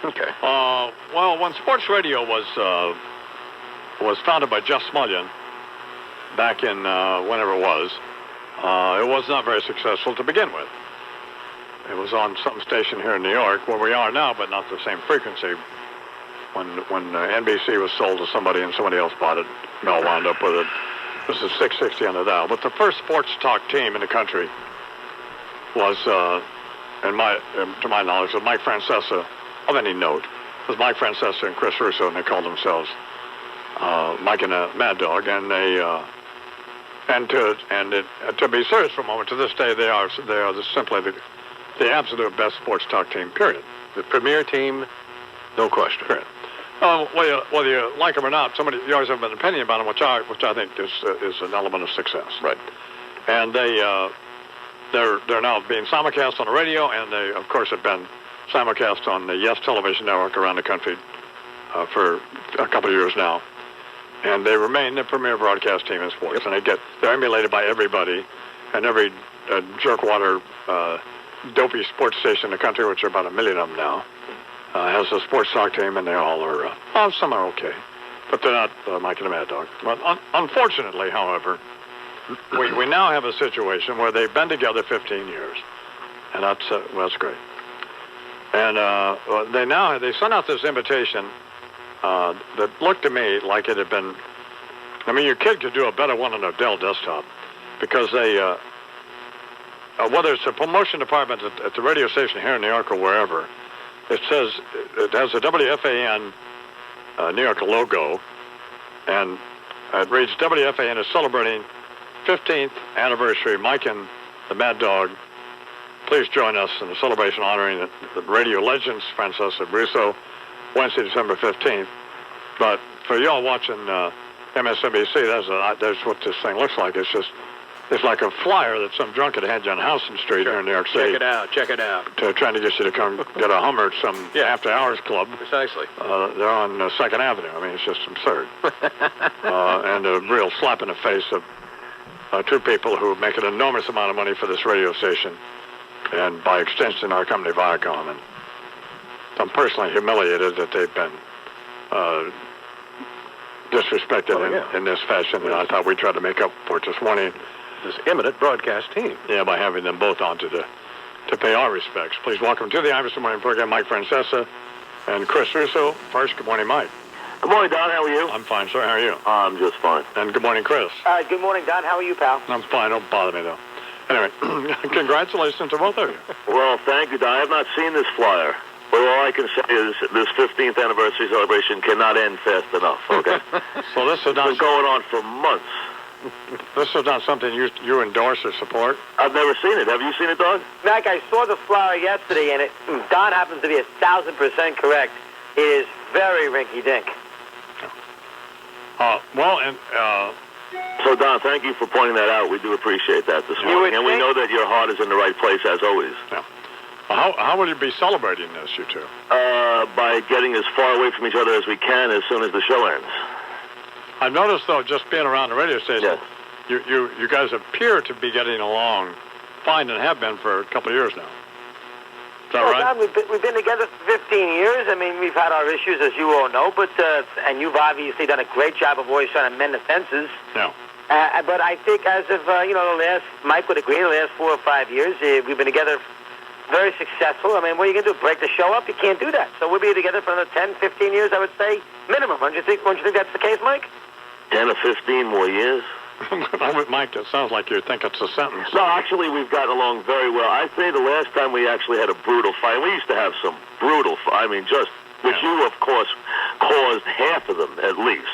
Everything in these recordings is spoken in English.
Okay. Well, when sports radio was founded by Jeff Smulyan back in whenever it was not very successful to begin with. It was on some station here in New York, where we are now, but not the same frequency. When NBC was sold to somebody and somebody else bought it, Mel wound up with it. This is 660 on the dial. But the first sports talk team in the country was, to my knowledge, was Mike Francesa, of any note. It was Mike Francesa and Chris Russo, and they called themselves Mike and Mad Dog. And to be serious for a moment, to this day, they are simply the absolute best sports talk team, period. The premier team, no question. Period. Whether you like them or not, you always have an opinion about them, which I think is an element of success. Right. And they're now being simulcast on the radio, and they, of course, have been simulcast on the Yes television network around the country for a couple of years now. And they remain the premier broadcast team in sports, and they're emulated by everybody, and every jerkwater, dopey sports station in the country, which are about 1 million of them now, has a sports talk team, and they all are, some are okay, but they're not Mike and the Mad Dog. But unfortunately, however, we now have a situation where they've been together 15 years, and that's great. And they sent out this invitation that looked to me like it had been, your kid could do a better one on a Dell desktop, because they, whether it's a promotion department at the radio station here in New York or wherever, it has a WFAN New York logo, and it reads, WFAN is celebrating 15th anniversary. Mike and the Mad Dog, please join us in the celebration honoring the radio legends, Francesa Russo, Wednesday, December 15th. But for y'all watching MSNBC, that's what this thing looks like. It's like a flyer that some drunk had had you on Houston Street here in New York City. Check it out. Trying to get you to come get a Hummer at some after-hours club. Precisely. They're on 2nd Avenue. It's just absurd. And a real slap in the face of two people who make an enormous amount of money for this radio station, and by extension our company Viacom. And I'm personally humiliated that they've been disrespected in this fashion. And I thought we'd try to make up for just wanting this eminent broadcast team. Yeah, by having them both on to pay our respects. Please welcome to the Iverson Morning Program Mike Francesa and Chris Russo. First, good morning, Mike. Good morning, Don. How are you? I'm fine, sir. How are you? I'm just fine. And good morning, Chris. Good morning, Don. How are you, pal? I'm fine. Don't bother me, though. Anyway, congratulations to both of you. Well, thank you, Don. I have not seen this flyer, but all I can say is this 15th anniversary celebration cannot end fast enough, okay? So this is not... It's been going on for months. This is not something you endorse or support? I've never seen it. Have you seen it, Doug? Mac, I saw the flyer yesterday, and Don happens to be 1,000% correct. It is very rinky-dink. So, Don, thank you for pointing that out. We do appreciate that this morning. And we know that your heart is in the right place, as always. Yeah. Well, how will you be celebrating this, you two? By getting as far away from each other as we can as soon as the show ends. I've noticed, though, just being around the radio station, you guys appear to be getting along fine and have been for a couple of years now. Is that right? Don, we've been together for 15 years. We've had our issues, as you all know, but and you've obviously done a great job of always trying to mend the fences. Yeah. But I think as of, Mike would agree, the last 4 or 5 years, we've been together very successful. What are you going to do, break the show up? You can't do that. So we'll be together for another 10, 15 years, I would say, minimum. Don't you think that's the case, Mike? 10 or 15 more years? With Mike, it sounds like you think it's a sentence. No, actually, we've gotten along very well. I'd say the last time we actually had a brutal fight, we used to have some brutal fight. Which you, of course, caused half of them, at least.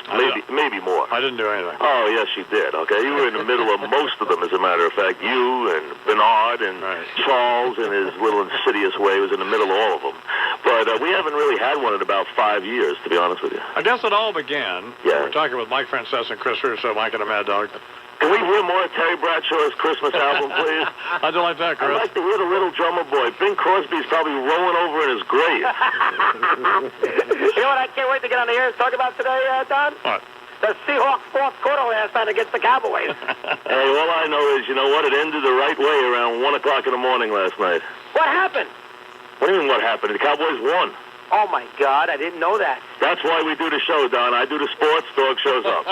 Maybe more. I didn't do anything. Oh, yes, you did, okay? You were in the middle of most of them, as a matter of fact. You and Bernard and Charles, in his little insidious way, was in the middle of all of them. But we haven't really had one in about 5 years, to be honest with you. I guess it all began. We're talking with Mike Francesa and Chris Russo, Mike and the Mad Dog. Can we hear more of Terry Bradshaw's Christmas album, please? How'd you like that, Chris? I'd like to hear the Little Drummer Boy. Bing Crosby's probably rolling over in his grave. You know what I can't wait to get on the air and talk about today, Don? What? The Seahawks fourth quarter last night against the Cowboys. Hey, all I know is, you know what? It ended the right way around 1 o'clock in the morning last night. What happened? What do you mean what happened? The Cowboys won. Oh, my God, I didn't know that. That's why we do the show, Don. I do the sports, dog shows up.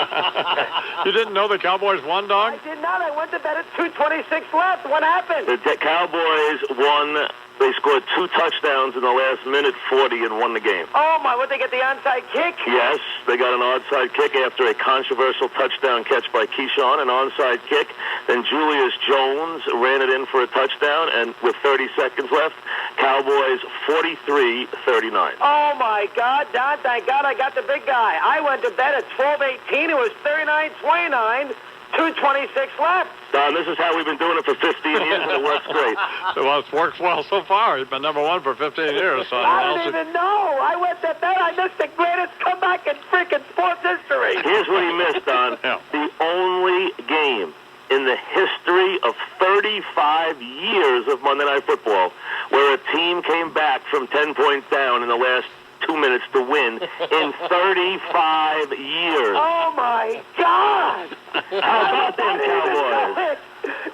You didn't know the Cowboys won, dog? I did not. I went to bed at 2:26 left. What happened? The Cowboys won. They scored 2 touchdowns in the last minute 40 and won the game. Oh, my, would they get the onside kick? Yes, they got an onside kick after a controversial touchdown catch by Keyshawn, an onside kick. Then Julius Jones ran it in for a touchdown, and with 30 seconds left, Cowboys 43-39. Oh, my God, Don, thank God I got the big guy. I went to bed at 12:18. It was 39-29, 2:26 left. Don, this is how we've been doing it for 15 years, and it works great. Well, it's worked well so far. You've been number 1 for 15 years. So I didn't even know. I went to bed. I missed the greatest comeback in freaking sports history. Here's what he missed, Don. Yeah. The only game in the history of 35 years of Monday Night Football where a team came back from 10 points down in the last 2 minutes to win in 35 years. Oh, my God. How about them Cowboys?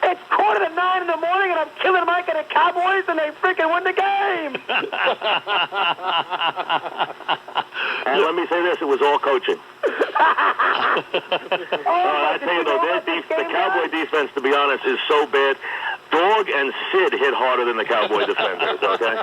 It's 8:45 in the morning, and I'm killing Mike and the Cowboys, and they freaking win the game. And let me say this, it was all coaching. I tell you, though, the Cowboy defense, to be honest, is so bad. Dog and Sid hit harder than the Cowboy defenders, okay?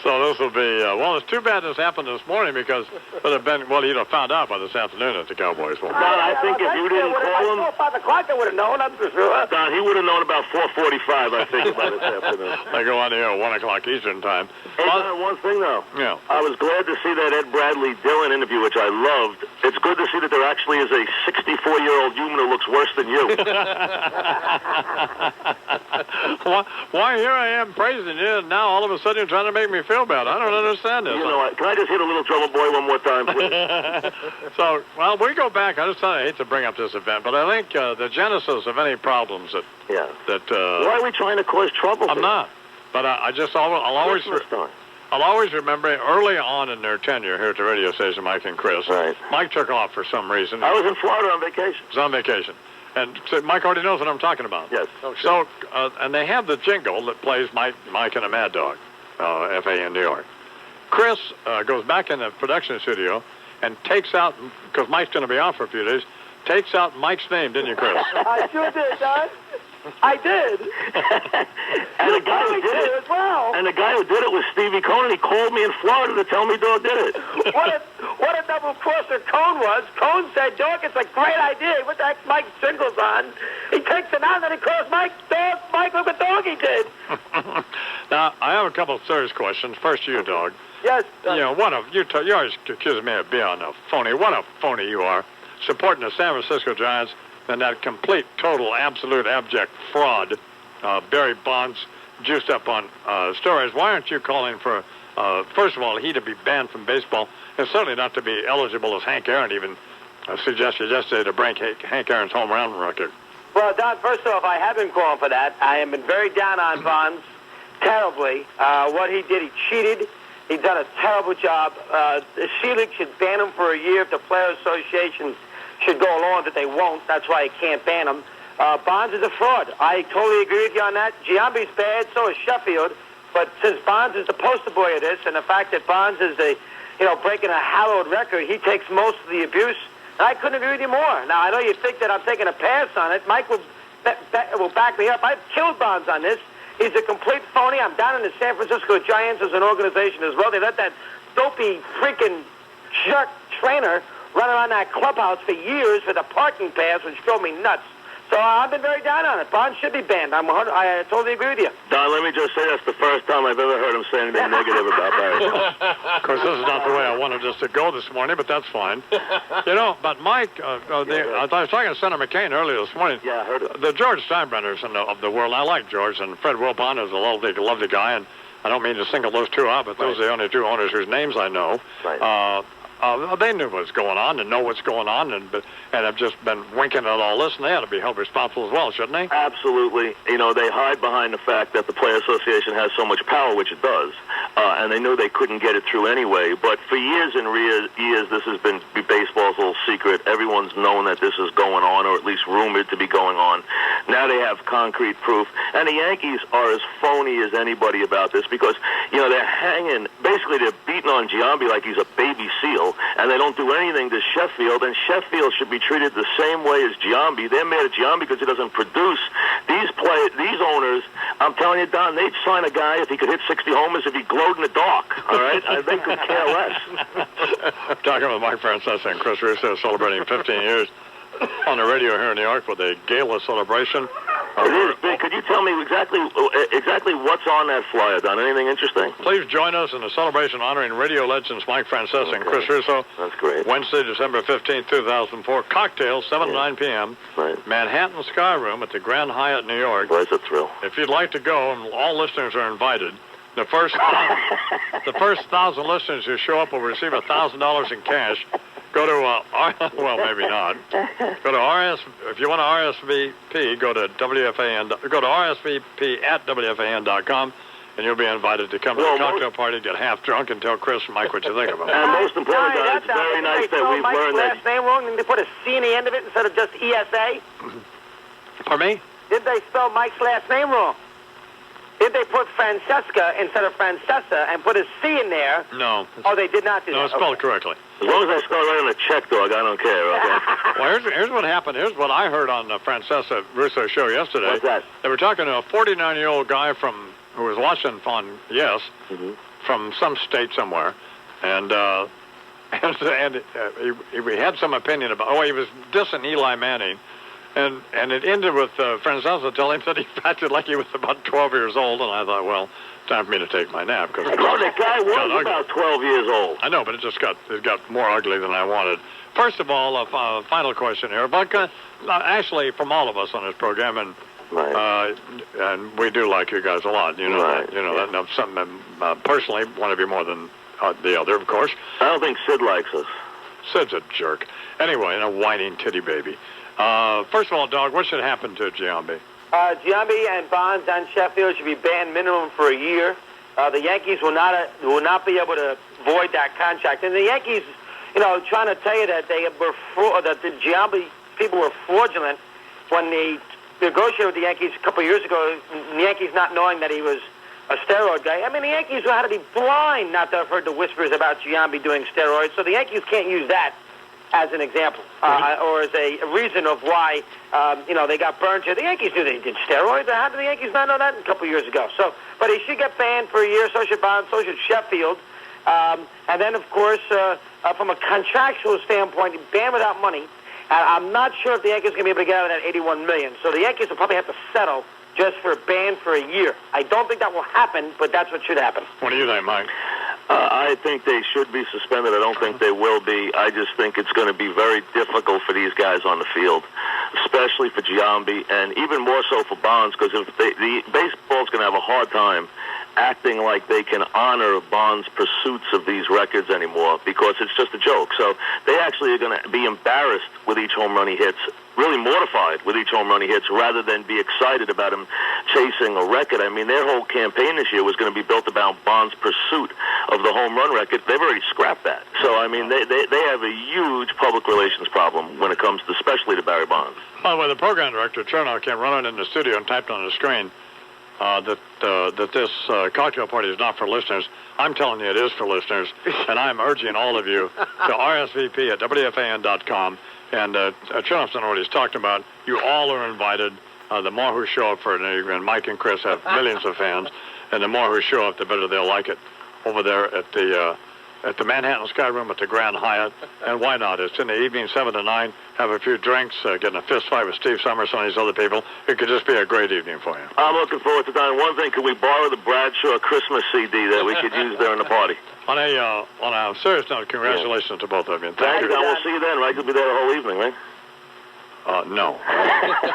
So this will be, well, it's too bad this happened this morning because it would have been, well, you'd have found out by this afternoon that the Cowboys won. Don, I think if you didn't call him... 4 or 5 o'clock, I would have known, I'm for sure. Don, he would have known about 4:45, I think, by this afternoon. They go on the air at 1 o'clock Eastern time. Hey, Don, one thing, though. Yeah. I was glad to see that Ed Bradley Dillon interview, which I loved. It's good to see that there actually is a 64-year-old human who looks worse than you. Why here I am praising you, and now all of a sudden you're trying to make me feel bad. I don't understand this. You know what? Can I just hit a little drummer boy one more time, please? So, well, we go back. I hate to bring up this event, but I think the genesis of any problems that... Yeah. Why are we trying to cause trouble? I'm not. But I'll always remember early on in their tenure here at the radio station, Mike and Chris. Right. Mike took off for some reason. I was in Florida on vacation. He was on vacation. And so Mike already knows what I'm talking about. Yes. Oh, sure. So, and they have the jingle that plays Mike and a Mad Dog, FA in New York. Chris goes back in the production studio and takes out, because Mike's going to be off for a few days, takes out Mike's name, didn't you, Chris? I sure did, Don. I did. And the guy who did it as well. And the guy who did it was Stevie Cohen. He called me in Florida to tell me Dog did it. What a double crosser Cohen was. Cohen said, Dog, it's a great idea. What the heck's Mike's jingles on? He takes it out and then he calls Mike, Dog, Mike, look what Dog he did. Now, I have a couple of serious questions. First, you, Dog. Yes. You know, you always accuse me of being a phony. What a phony you are, supporting the San Francisco Giants and that complete, total, absolute, abject fraud, Barry Bonds, juiced up on steroids. Why aren't you calling for, first of all, he to be banned from baseball, and certainly not to be eligible as Hank Aaron even suggested yesterday to break Hank Aaron's home run record? Well, Don, first off, I have been calling for that. I have been very down on Bonds, terribly. What he did, he cheated. He's done a terrible job. The C-League should ban him for a year if the Players Association should go along, that they won't. That's why you can't ban him. Bonds is a fraud. I totally agree with you on that. Giambi's bad, so is Sheffield. But since Bonds is the poster boy of this, and the fact that Bonds is breaking a hallowed record, he takes most of the abuse. And I couldn't agree with you more. Now, I know you think that I'm taking a pass on it. Mike will back me up. I've killed Bonds on this. He's a complete phony. I'm down in the San Francisco Giants as an organization as well. They let that dopey freaking jerk trainer run around that clubhouse for years with a parking pass, which drove me nuts. So I've been very down on it. Bonds should be banned. I totally agree with you. Don, let me just say that's the first time I've ever heard him say anything negative about Barry. Of course, this is not the way I wanted this to go this morning, but that's fine. You know, but Mike, I was talking to Senator McCain earlier this morning. Yeah, I heard it. The George Steinbrenners of the world, I like George, and Fred Wilpon is a lovely guy, and I don't mean to single those two out, but those are the only two owners whose names I know. Right. They knew what's going on and know what's going on and have just been winking at all this, and they ought to be held responsible as well, shouldn't they? Absolutely. You know, they hide behind the fact that the Player Association has so much power, which it does, and they knew they couldn't get it through anyway. But for years and years, this has been baseball's little secret. Everyone's known that this is going on, or at least rumored to be going on. Now they have concrete proof. And the Yankees are as phony as anybody about this because, they're hanging, basically they're beating on Giambi like he's a baby seal, and they don't do anything to Sheffield, and Sheffield should be treated the same way as Giambi. They're mad at Giambi because he doesn't produce. These owners, I'm telling you, Don, they'd sign a guy if he could hit 60 homers if he glowed in the dark, all right? They could care less. Talking with Mike Francesa and Chris Russo celebrating 15 years on the radio here in New York with a gala celebration. It is big. Could you tell me exactly what's on that flyer, Don? Anything interesting? Please join us in the celebration honoring radio legends Mike Francesa and Chris Russo. That's great. Wednesday, December 15th, 2004. Cocktails, 7 to 9 p.m. Right. Manhattan Sky Room at the Grand Hyatt, New York. Well, it's a thrill. If you'd like to go, and all listeners are invited. The first 1,000 listeners who show up will receive $1,000 in cash. Go to, well, maybe not. Go to if you want to RSVP, go to WFAN, go to RSVP at WFAN.com, and you'll be invited to come to the cocktail party, get half drunk, and tell Chris and Mike what you think of them. And most importantly, Don, it's very nice that we've learned that. Last name wrong, and they put a C in the end of it instead of just ESA. Pardon me? Did they spell Mike's last name wrong? Did they put Francesca instead of Francesa and put a C in there? No. Oh, they did not do that. No, it's spelled correctly. As long as I spell it right on the check, dog, I don't care. Okay? Well, here's what happened. Here's what I heard on the Francesa Russo show yesterday. What's that? They were talking to a 49-year-old guy who was watching on Yes, from some state somewhere, and he had some opinion about. Oh, he was dissing Eli Manning. And it ended with Francesa telling him that he acted like he was about 12 years old, and I thought, well, time for me to take my nap. The guy was about 12 years old. I know, but it got more ugly than I wanted. First of all, a final question here. But actually, from all of us on this program, and we do like you guys a lot. You know that. You know that. Something personally, one of you more than the other, of course. I don't think Sid likes us. Sid's a jerk. Anyway, and a whining titty baby. First of all, Dog, what should happen to Giambi? Giambi and Bonds and Sheffield should be banned minimum for a year. The Yankees will not be able to void that contract. And the Yankees, trying to tell you that that the Giambi people were fraudulent when they negotiated with the Yankees a couple of years ago. The Yankees not knowing that he was a steroid guy. I mean, the Yankees had to be blind not to have heard the whispers about Giambi doing steroids. So the Yankees can't use that as an example, or as a reason of why, they got burned here. The Yankees knew they did steroids. How did the Yankees not know that a couple of years ago? So, but he should get banned for a year, so should Bonds, so should Sheffield. And then, of course, from a contractual standpoint, banned without money. And I'm not sure if the Yankees are going to be able to get out of that $81 million. So the Yankees will probably have to settle just for a ban for a year. I don't think that will happen, but that's what should happen. What do you think, Mike? I think they should be suspended. I don't think they will be. I just think it's going to be very difficult for these guys on the field, especially for Giambi, and even more so for Bonds, because if the baseball's going to have a hard time acting like they can honor Bonds' pursuits of these records anymore, because it's just a joke. So they actually are going to be embarrassed with each home run he hits, really mortified with each home run he hits, rather than be excited about him chasing a record. I mean, their whole campaign this year was going to be built about Bonds' pursuit of the home run record. They've already scrapped that. So, I mean, they have a huge public relations problem when it comes to, especially to Barry Bonds. By the way, the program director, Chernow, came running in the studio and typed on the screen that this cocktail party is not for listeners. I'm telling you it is for listeners, and I'm urging all of you to RSVP at WFAN.com. And Chernow done what he's talking about. You all are invited. The more who show up for it, and Mike and Chris have millions of fans, and the more who show up, the better they'll like it over there at the Manhattan Sky Room at the Grand Hyatt. And why not? It's in the evening, 7 to 9. Have a few drinks, get in a fist fight with Steve Summers, some of these other people. It could just be a great evening for you. I'm looking forward to that. One thing, could we borrow the Bradshaw Christmas CD that we could use during the party? On a serious note, congratulations to both of you. Thank you. We'll see you then, right? You'll be there the whole evening, right? No.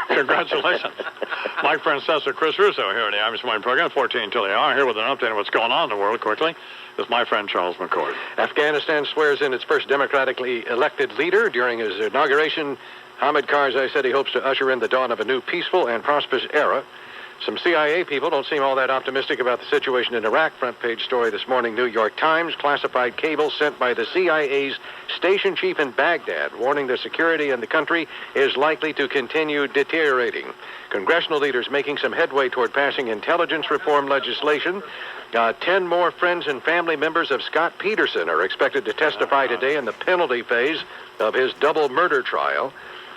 Congratulations. Mike Francesa, Chris Russo here in the imus Morning Program, 14 till the hour, here with an update on what's going on in the world quickly. Is my friend Charles McCord. Afghanistan swears in its first democratically elected leader. During his inauguration, Hamid Karzai said he hopes to usher in the dawn of a new peaceful and prosperous era. Some CIA people don't seem all that optimistic about the situation in Iraq. Front page story this morning, New York Times. Classified cable sent by the CIA's station chief in Baghdad, warning the security in the country is likely to continue deteriorating. Congressional leaders making some headway toward passing intelligence reform legislation. 10 more friends and family members of Scott Peterson are expected to testify today in the penalty phase of his double murder trial.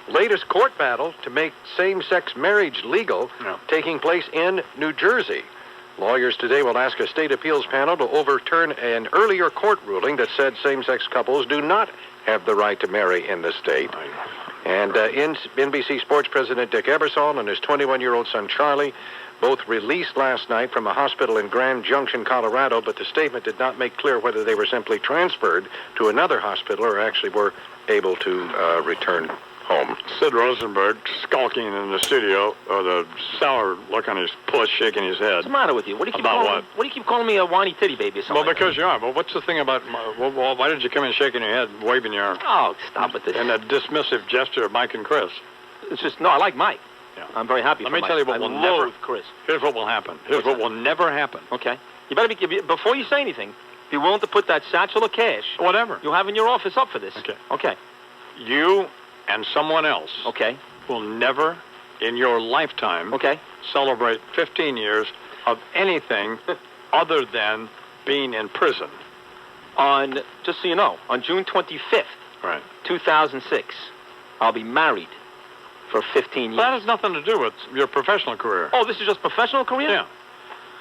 Latest court battle to make same-sex marriage legal taking place in New Jersey. Lawyers today will ask a state appeals panel to overturn an earlier court ruling that said same-sex couples do not have the right to marry in the state. And NBC Sports President Dick Ebersol and his 21-year-old son Charlie both released last night from a hospital in Grand Junction, Colorado, but the statement did not make clear whether they were simply transferred to another hospital or actually were able to return home. Sid Rosenberg skulking in the studio, the sour look on his puss, shaking his head. What's the matter with you? What do you keep About calling? What do you keep calling me a whiny titty baby or something? Well, like because you are. But what's the thing about? Well, why did you come in shaking your head, waving your? Oh, stop with this. And a dismissive gesture of Mike and Chris. It's just I like Mike. Yeah. I'm very happy. Let for me Mike. tell you what I will never. loathe Chris. Here's what will happen. Here's what will never happen. Okay. You better be before you say anything. Be willing to put that satchel of cash, Whatever. you have in your office, up for this. Okay. Okay. You and someone else. Okay. Will never, in your lifetime, Okay. celebrate 15 years of anything other than being in prison. Just so you know, on June 25th, Right. 2006, I'll be married for 15 years. That has nothing to do with your professional career. Oh, this is just professional career? Yeah.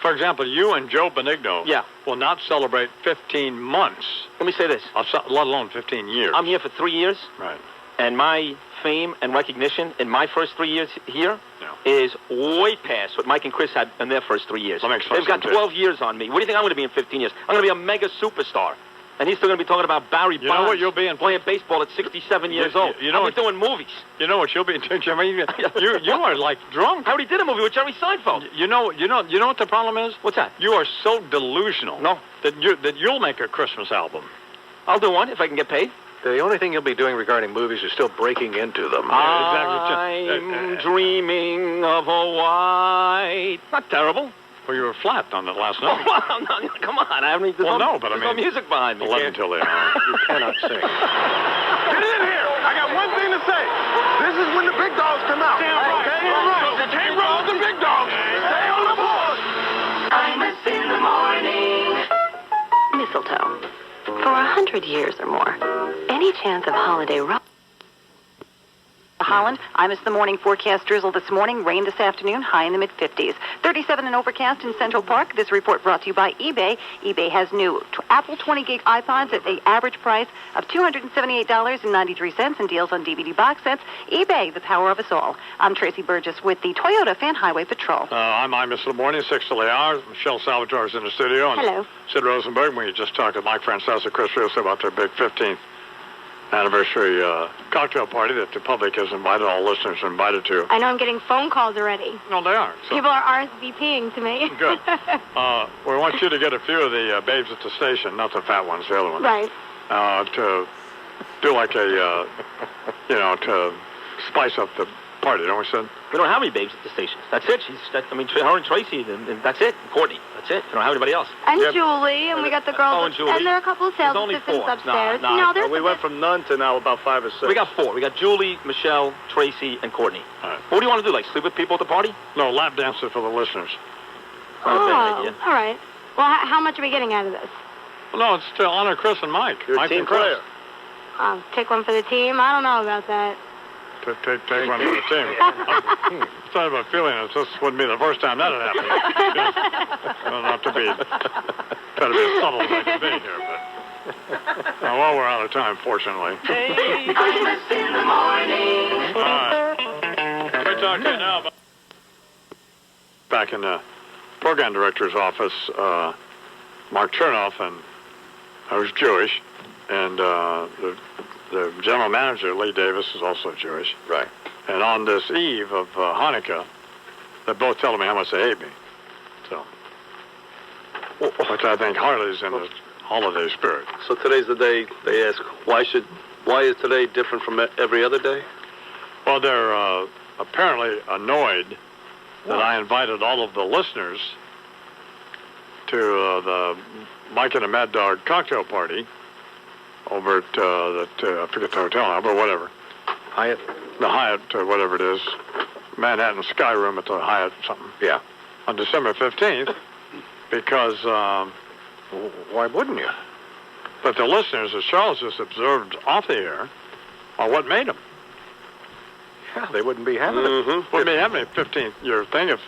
For example, you and Joe Benigno will not celebrate 15 months, Let me say this. let alone 15 years. I'm here for 3 years, Right. and my fame and recognition in my first 3 years here is way past what Mike and Chris had in their first 3 years. Let me explain They've got something to you. 12 years on me. What do you think I'm going to be in 15 years? I'm going to be a mega superstar. And he's still going to be talking about Barry Bonds. You know what you'll be in? Playing baseball at 67 years old. You know I'll what, be doing movies. You know what you'll be doing? I mean, you are like drunk. I already did a movie with Jerry Seinfeld. You know what the problem is? What's that? You are so delusional. No. That you'll make a Christmas album. I'll do one if I can get paid. The only thing you'll be doing regarding movies is still breaking into them. I'm dreaming of a white... Not terrible. Well, you were flat on it last night. Oh, no, come on. I haven't... Well, no, but I there's no mean... music behind me. 11 till they are. You cannot sing. Get in here! I got one thing to say. This is when the big dogs come out. Damn right. Okay? Damn right. Can't roll the big dogs. Stay on the board. Imus in the morning. Mistletoe. For 100 years or more, any chance of holiday Holland, Imus the morning forecast. Drizzle this morning, rain this afternoon, high in the mid-50s. 37 and overcast in Central Park. This report brought to you by eBay. eBay has new Apple 20-gig iPods at the average price of $278.93 and deals on DVD box sets. eBay, the power of us all. I'm Tracy Burgess with the Toyota Fan Highway Patrol. I'm Imus in the morning, 6 till the hour. Michelle Salvatore's in the studio. And Hello. Sid Rosenberg. We just talked to Mike Francesa, Chris Russo about their big 15th anniversary cocktail party that the public has invited, all listeners are invited to. I know I'm getting phone calls already. No, they are. So. People are RSVPing to me. Good. We want you to get a few of the babes at the station, not the fat ones, the other ones. Right. To do like a, to spice up the party, don't we, Sid? We don't have any babes at the station. That's it. Her and Tracy, and that's it. And Courtney. That's it. We don't have anybody else. And Julie, and we got the girls. Oh, and Julie. And there are a couple of sales There's only assistants 4. upstairs. No, there's We went from none to now about 5 or 6. We got 4. We got Julie, Michelle, Tracy, and Courtney. All right. What do you want to do? Like sleep with people at the party? No, lap dances for the listeners. Not a bad Oh, idea. all right. Well, how much are we getting out of this? Well, no, it's to honor Chris and Mike. You're Mike a team and Chris. player. Take one for the team? I don't know about that. Take one for the team. I have a feeling that this wouldn't be the first time that had happened. Not to be try to be as subtle as I can be here, but well, we're out of time, fortunately. Imus in the morning. All right. We talk to you now about back in the program director's office. Mark Chernoff, and I was Jewish, and the general manager, Lee Davis, is also Jewish. Right. And on this eve of Hanukkah, they're both telling me how much they hate me. So, which I think hardly is in the holiday spirit. So today's the day they ask, why is today different from every other day? Well, they're apparently annoyed that I invited all of the listeners to the Mike and the Mad Dog cocktail party over at I forget the hotel now, but whatever. Hyatt? The Hyatt, whatever it is. Manhattan Sky Room at the Hyatt something. Yeah. On December 15th, because... why wouldn't you? But the listeners, as Charles just observed off the air, are what made them. Yeah, they wouldn't be having it. Wouldn't be having a 15-year thing if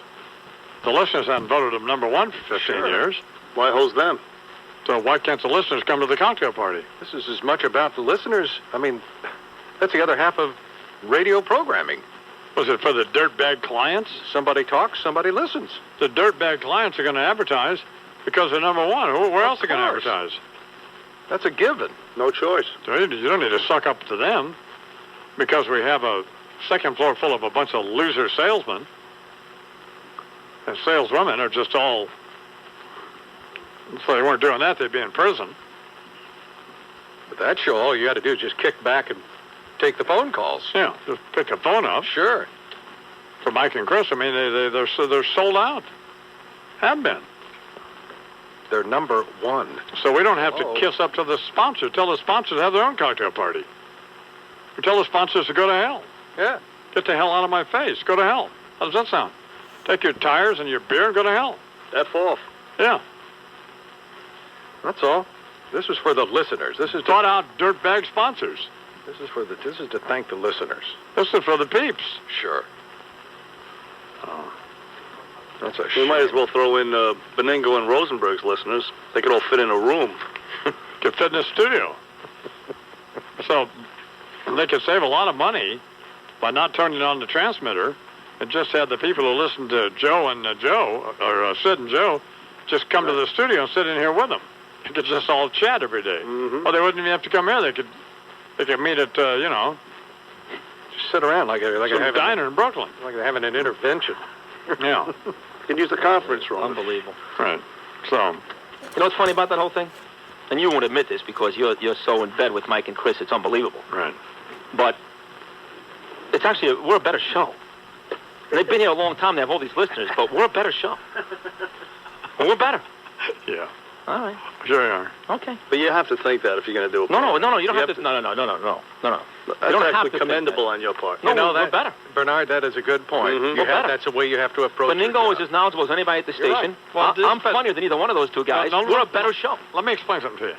the listeners hadn't voted them number one for 15 years. Why host them? So why can't the listeners come to the cocktail party? This is as much about the listeners. I mean, that's the other half of radio programming. Was it for the dirtbag clients? Somebody talks, somebody listens. The dirtbag clients are going to advertise because they're number one. Where else are they going to advertise? That's a given. No choice. So you don't need to suck up to them because we have a second floor full of a bunch of loser salesmen. And saleswomen are just all... If they weren't doing that, they'd be in prison. With that show, all you got to do is just kick back and take the phone calls. Yeah, just pick the phone up. Sure. For Mike and Chris, I mean, they're sold out. Have been. They're number one. So we don't have to kiss up to the sponsor. Tell the sponsors to have their own cocktail party. We tell the sponsors to go to hell. Yeah. Get the hell out of my face. Go to hell. How does that sound? Take your tires and your beer and go to hell. F off. Yeah. That's all. This is for the listeners. This is Thought out dirtbag sponsors. This is to thank the listeners. This is for the peeps. Sure. Oh, that's a We shame. might as well throw in Beningo and Rosenberg's listeners. They could all fit in a room. Could fit in a studio. So they could save a lot of money by not turning on the transmitter and just have the people who listen to Joe and Joe, or Sid and Joe, just come to the studio and sit in here with them. They could just all chat every day. Or they wouldn't even have to come here. They could meet at, Just sit around like some diner in Brooklyn. Like they're having an intervention. Yeah. You can use the conference room. Unbelievable. Right. So, You know what's funny about that whole thing? And you won't admit this because you're so in bed with Mike and Chris. It's unbelievable. right. But it's actually we're a better show. They've been here a long time. They have all these listeners, but we're a better show. And we're better. Yeah. All right. Sure you are. Okay. But you have to think that if you're going to do it. No. You don't have to. No. That's You don't have actually to commendable on your part. No, You know, we're that, better. Bernard, that is a good point. We're better. That's the way you have to approach it. Beningo is as knowledgeable as anybody at the You're station. right. Well, I'm funnier than either one of those two guys. No, we're a better show. Let me explain something to you.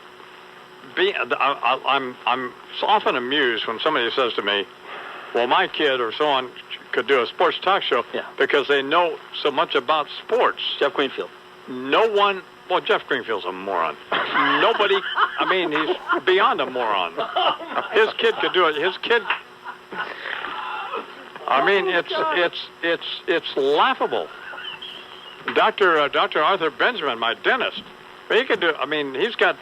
I'm so often amused when somebody says to me, well, my kid or so on could do a sports talk show because they know so much about sports. Jeff Greenfield. No one, well, Jeff Greenfield's a moron. Nobody, I mean, he's beyond a moron. His kid could do it. His kid, I mean, it's laughable. Dr. Arthur Benjamin, my dentist, he could do. I mean, he's got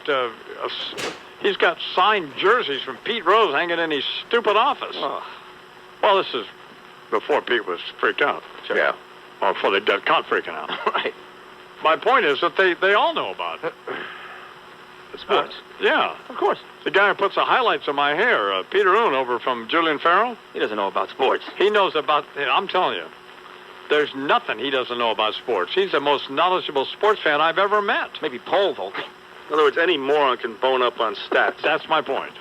signed jerseys from Pete Rose hanging in his stupid office. Oh. Well, this is before Pete was freaked out. Yeah. Or before they got caught freaking out. Right. My point is that they all know about it. Sports. Yeah. Of course. The guy who puts the highlights in my hair, Peter Oon over from Julian Farrell, He doesn't know about sports. he knows about, I'm telling you, there's nothing he doesn't know about sports. He's the most knowledgeable sports fan I've ever met. Maybe pole vaulting. In other words, any moron can bone up on stats. That's my point.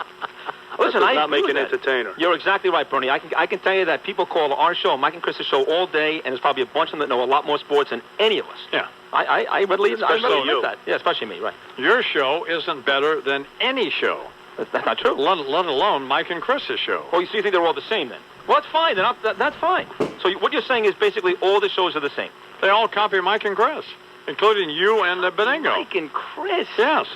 Listen, that I does not agree make with an that. entertainer. You're exactly right, Bernie. I can tell you that people call our show, Mike and Chris's show, all day, and there's probably a bunch of them that know a lot more sports than any of us. Yeah. I readily Especially admit you. that. Yeah, especially me, right. Your show isn't better than any show, That's not true. let alone Mike and Chris's show. Oh, so you think they're all the same then? Well, that's fine. That's fine. So what you're saying is basically all the shows are the same. They all copy Mike and Chris, including you and Beningo. Mike and Chris. Yes.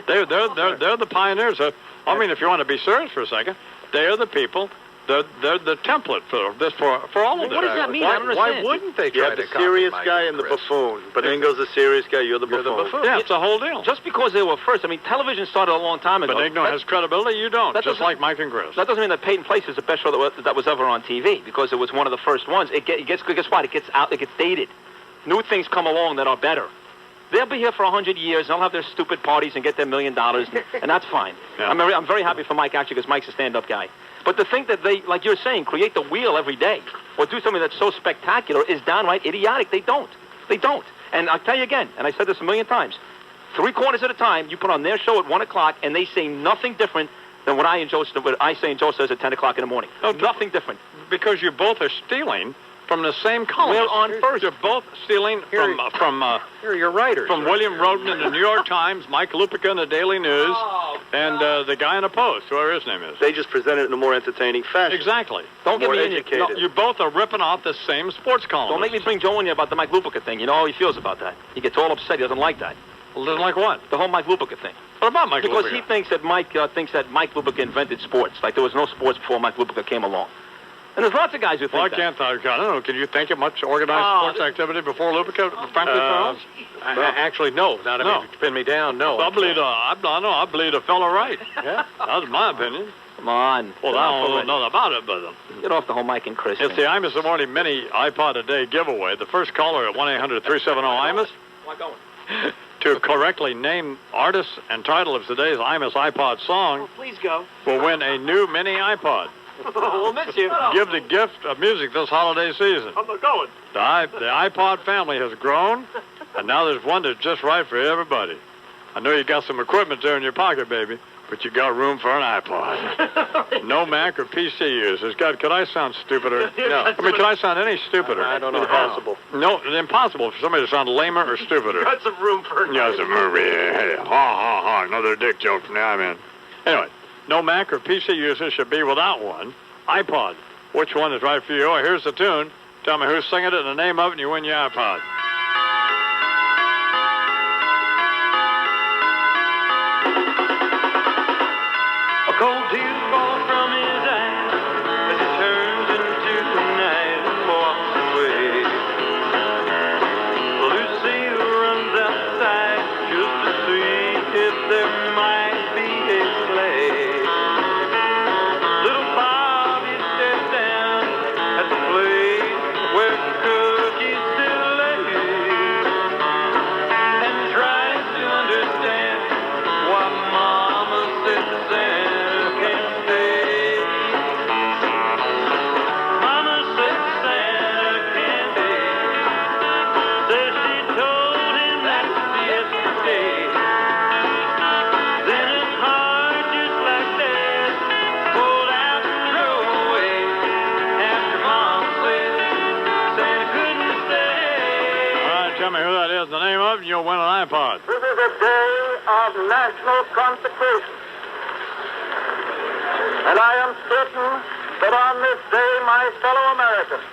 They're the pioneers. I mean, if you want to be serious for a second, they're the people. They're the template for this for all of this. What does that mean? I don't Why understand. wouldn't they You try have to the copy serious Mike guy and the Chris? buffoon. Beningo's the serious guy. You're the You're the buffoon. buffoon. Yeah, it's the whole deal. Just because they were first, I mean, television started a long time ago. Benigno has credibility. You don't. that Just doesn't- like Mike and Chris. That doesn't mean that Peyton Place is the best show that was ever on TV because it was one of the first ones. Guess what? It gets out. It gets dated. New things come along that are better. They'll be here for 100 years. They'll have their stupid parties and get their $1 million, and that's fine. Yeah. I'm very happy for Mike actually because Mike's a stand-up guy. But to think that they, like you're saying, create the wheel every day or do something that's so spectacular is downright idiotic. They don't. They don't. And I'll tell you again, and I said this a million times, 3/4 of the time you put on their show at 1 o'clock and they say nothing different than what I say and Joe says at 10 o'clock in the morning. No, nothing different. Because you both are stealing from the same column. We're on first. You're both stealing from Here are your writers. From William Roden in the New York Times, Mike Lupica in the Daily News, and the guy in the Post, whoever his name is. They just present it in a more entertaining fashion. Exactly. Don't get More me educated. No, You both are ripping off the same sports column. don't make me bring Joe in here about the Mike Lupica thing. You know how he feels about that. He gets all upset. He doesn't like that. Doesn't like what? The whole Mike Lupica thing. What about Mike Because Lupica? he thinks that Mike Lupica invented sports. Like there was no sports before Mike Lupica came along. And there's lots of guys who think Well, I that. can't. I don't know. Can you think of much organized sports activity before Lupica, frankly, Charles? Actually, no. Not if No. you pin me down, no. I believe a fellow right. Yeah. That's my opinion. Come on. Well, I don't know about it, but Get off the whole Mike and Chris it's the Imus the Morning Mini iPod a Day giveaway. The first caller at 1-800-370-IMUS to correctly name artist and title of today's Imus iPod song Please go. will win a new mini iPod. We'll miss you. Give the gift of music this holiday season. I'm not going. The iPod family has grown, and now there's one that's just right for everybody. I know you got some equipment there in your pocket, baby, but you got room for an iPod. No Mac or PC users. God, could I sound stupider? No. I mean, could I sound any stupider? I don't know. Impossible. No, it's impossible for somebody to sound lamer or stupider. Got some room for Yeah, it's a movie. Hey, ha, ha, ha. Another dick joke from now, man. Anyway, no Mac or PC users should be without one. iPod. Which one is right for you? Oh, here's the tune. Tell me who's singing it and the name of it, and you win your iPod. A cold tear falls from his eyes as he turns into the night and walks away. Lucille runs outside just to see if there might be a sleigh. Little Bobby stares down at the place where cookies still lay and tries to understand why Mama said Santa can't stay. Mama said Santa can't stay. Says she told him that's yesterday. Then his heart just like that pulled out and drove away after Mom said Santa couldn't stay. All right, tell me who that is, the name of it, and you'll win an iPod. This is a day of national consecration. And I am certain that on this day, my fellow Americans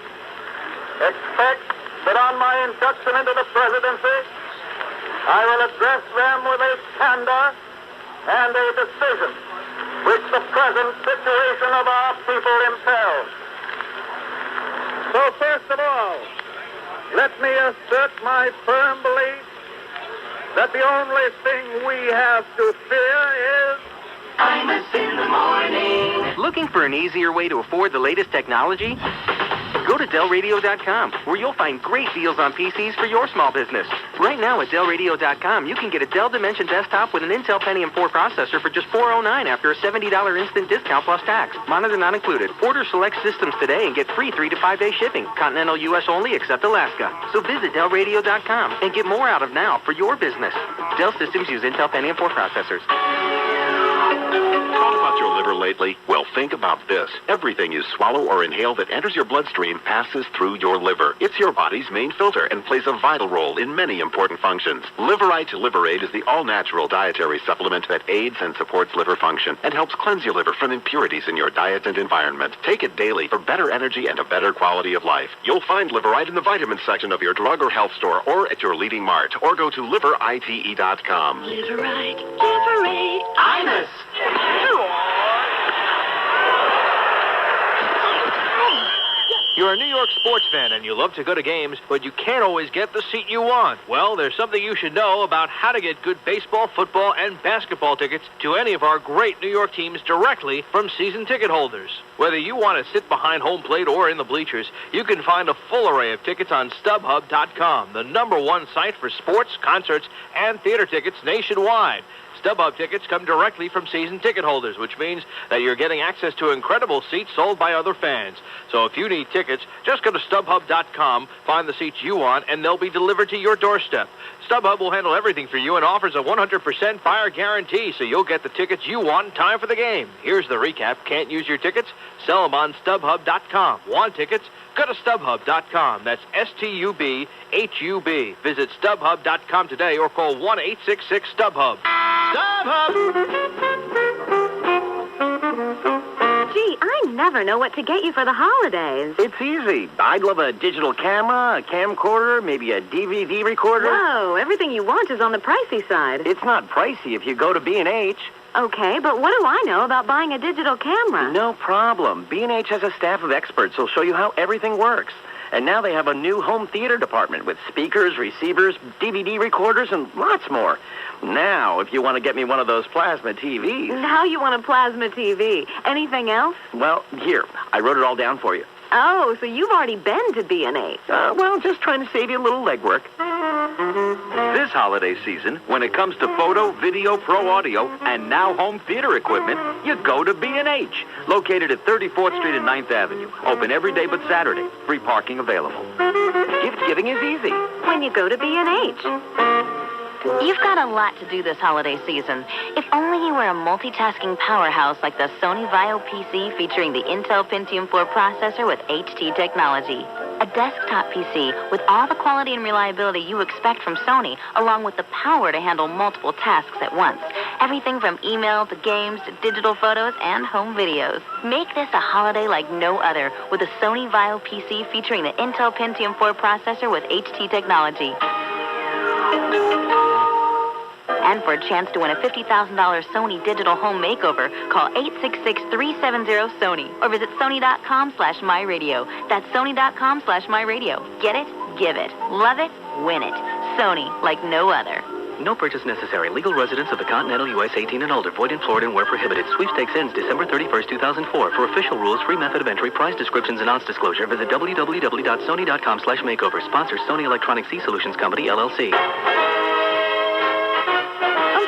expect that on my induction into the presidency, I will address them with a candor and a decision which the present situation of our people impels. So first of all, let me assert my firm belief that the only thing we have to fear is Imus in the morning. Looking for an easier way to afford the latest technology? Go to DellRadio.com, where you'll find great deals on PCs for your small business. Right now at DellRadio.com, you can get a Dell Dimension desktop with an Intel Pentium 4 processor for just $409 after a $70 instant discount plus tax. Monitor not included. Order select systems today and get free 3 to 5 day shipping. Continental U.S. only, except Alaska. So visit DellRadio.com and get more out of now for your business. Dell systems use Intel Pentium 4 processors. Thought about your liver lately? Well, think about this. Everything you swallow or inhale that enters your bloodstream passes through your liver. It's your body's main filter and plays a vital role in many important functions. Liverite Liberate is the all-natural dietary supplement that aids and supports liver function and helps cleanse your liver from impurities in your diet and environment. Take it daily for better energy and a better quality of life. You'll find Liverite in the vitamins section of your drug or health store or at your leading mart, or go to liverite.com. Liverite, Liverate, Imus. You're a New York sports fan and you love to go to games, but you can't always get the seat you want. Well, there's something you should know about how to get good baseball, football, and basketball tickets to any of our great New York teams directly from season ticket holders. Whether you want to sit behind home plate or in the bleachers, you can find a full array of tickets on StubHub.com, the #1 site for sports, concerts, and theater tickets nationwide. StubHub tickets come directly from season ticket holders, which means that you're getting access to incredible seats sold by other fans. So if you need tickets, just go to StubHub.com, find the seats you want, and they'll be delivered to your doorstep. StubHub will handle everything for you and offers a 100% buyer guarantee, so you'll get the tickets you want in time for the game. Here's the recap. Can't use your tickets? Sell them on StubHub.com. Want tickets? Go to StubHub.com. That's STUBHUB. Visit StubHub.com today or call 1-866-StubHub. StubHub! Gee, I never know what to get you for the holidays. It's easy. I'd love a digital camera, a camcorder, maybe a DVD recorder. Whoa, everything you want is on the pricey side. It's not pricey if you go to B&H. Okay, but what do I know about buying a digital camera? No problem. B&H has a staff of experts who'll show you how everything works. And now they have a new home theater department with speakers, receivers, DVD recorders, and lots more. Now, if you want to get me one of those plasma TVs... Now you want a plasma TV. Anything else? Well, here, I wrote it all down for you. Oh, so you've already been to B&H. Well, just trying to save you a little legwork. This holiday season, when it comes to photo, video, pro audio, and now home theater equipment, you go to B&H. Located at 34th Street and 9th Avenue. Open every day but Saturday. Free parking available. Gift giving is easy. When you go to B&H. You've got a lot to do this holiday season. If only you were a multitasking powerhouse like the Sony Vaio PC featuring the Intel Pentium 4 processor with HT technology. A desktop PC with all the quality and reliability you expect from Sony, along with the power to handle multiple tasks at once. Everything from email to games to digital photos and home videos. Make this a holiday like no other with a Sony Vaio PC featuring the Intel Pentium 4 processor with HT technology. And for a chance to win a $50,000 Sony digital home makeover, call 866-370-SONY or visit Sony.com/myradio. That's Sony.com/myradio. Get it? Give it. Love it? Win it. Sony, like no other. No purchase necessary. Legal residents of the continental U.S. 18 and older. Void in Florida and where prohibited. Sweepstakes ends December 31st, 2004. For official rules, free method of entry, price descriptions, and odds disclosure, visit www.sony.com/makeover. Sponsor Sony Electronic C Solutions Company, LLC.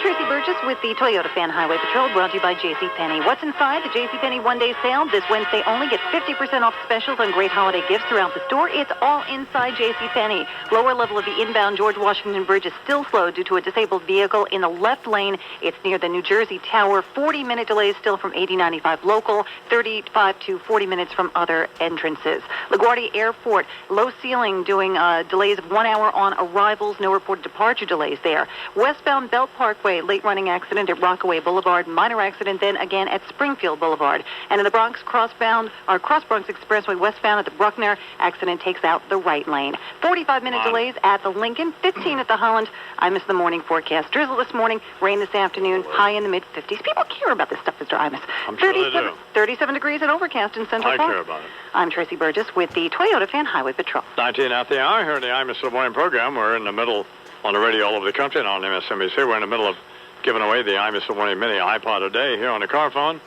Tracy Burgess with the Toyota Fan Highway Patrol, brought to you by JCPenney. What's inside the JCPenney one-day sale? This Wednesday only, get 50% off specials on great holiday gifts throughout the store. It's all inside JCPenney. Lower level of the inbound George Washington Bridge is still slow due to a disabled vehicle in the left lane. It's near the New Jersey Tower. 40-minute delays still from 8095 local, 35 to 40 minutes from other entrances. LaGuardia Airport, low ceiling, doing delays of 1 hour on arrivals. No reported departure delays there. Westbound Belt Parkway, late running accident at Rockaway Boulevard, minor accident then again at Springfield Boulevard. And in the Bronx, Cross Bronx Expressway westbound at the Bruckner, accident takes out the right lane. 45-minute delays at the Lincoln, 15 at the Holland. Imus the morning forecast. Drizzle this morning, rain this afternoon, high in the mid-50s. People care about this stuff, Mr. Imus. I'm sure they do. 37 degrees and overcast in Central Park. I care about it. I'm Tracy Burgess with the Toyota Fan Highway Patrol. 19 after the hour here in the Imus the morning program. We're in the middle on the radio all over the country and on MSNBC. We're in the middle of giving away the imus the morning mini iPod a day. Here on the car phone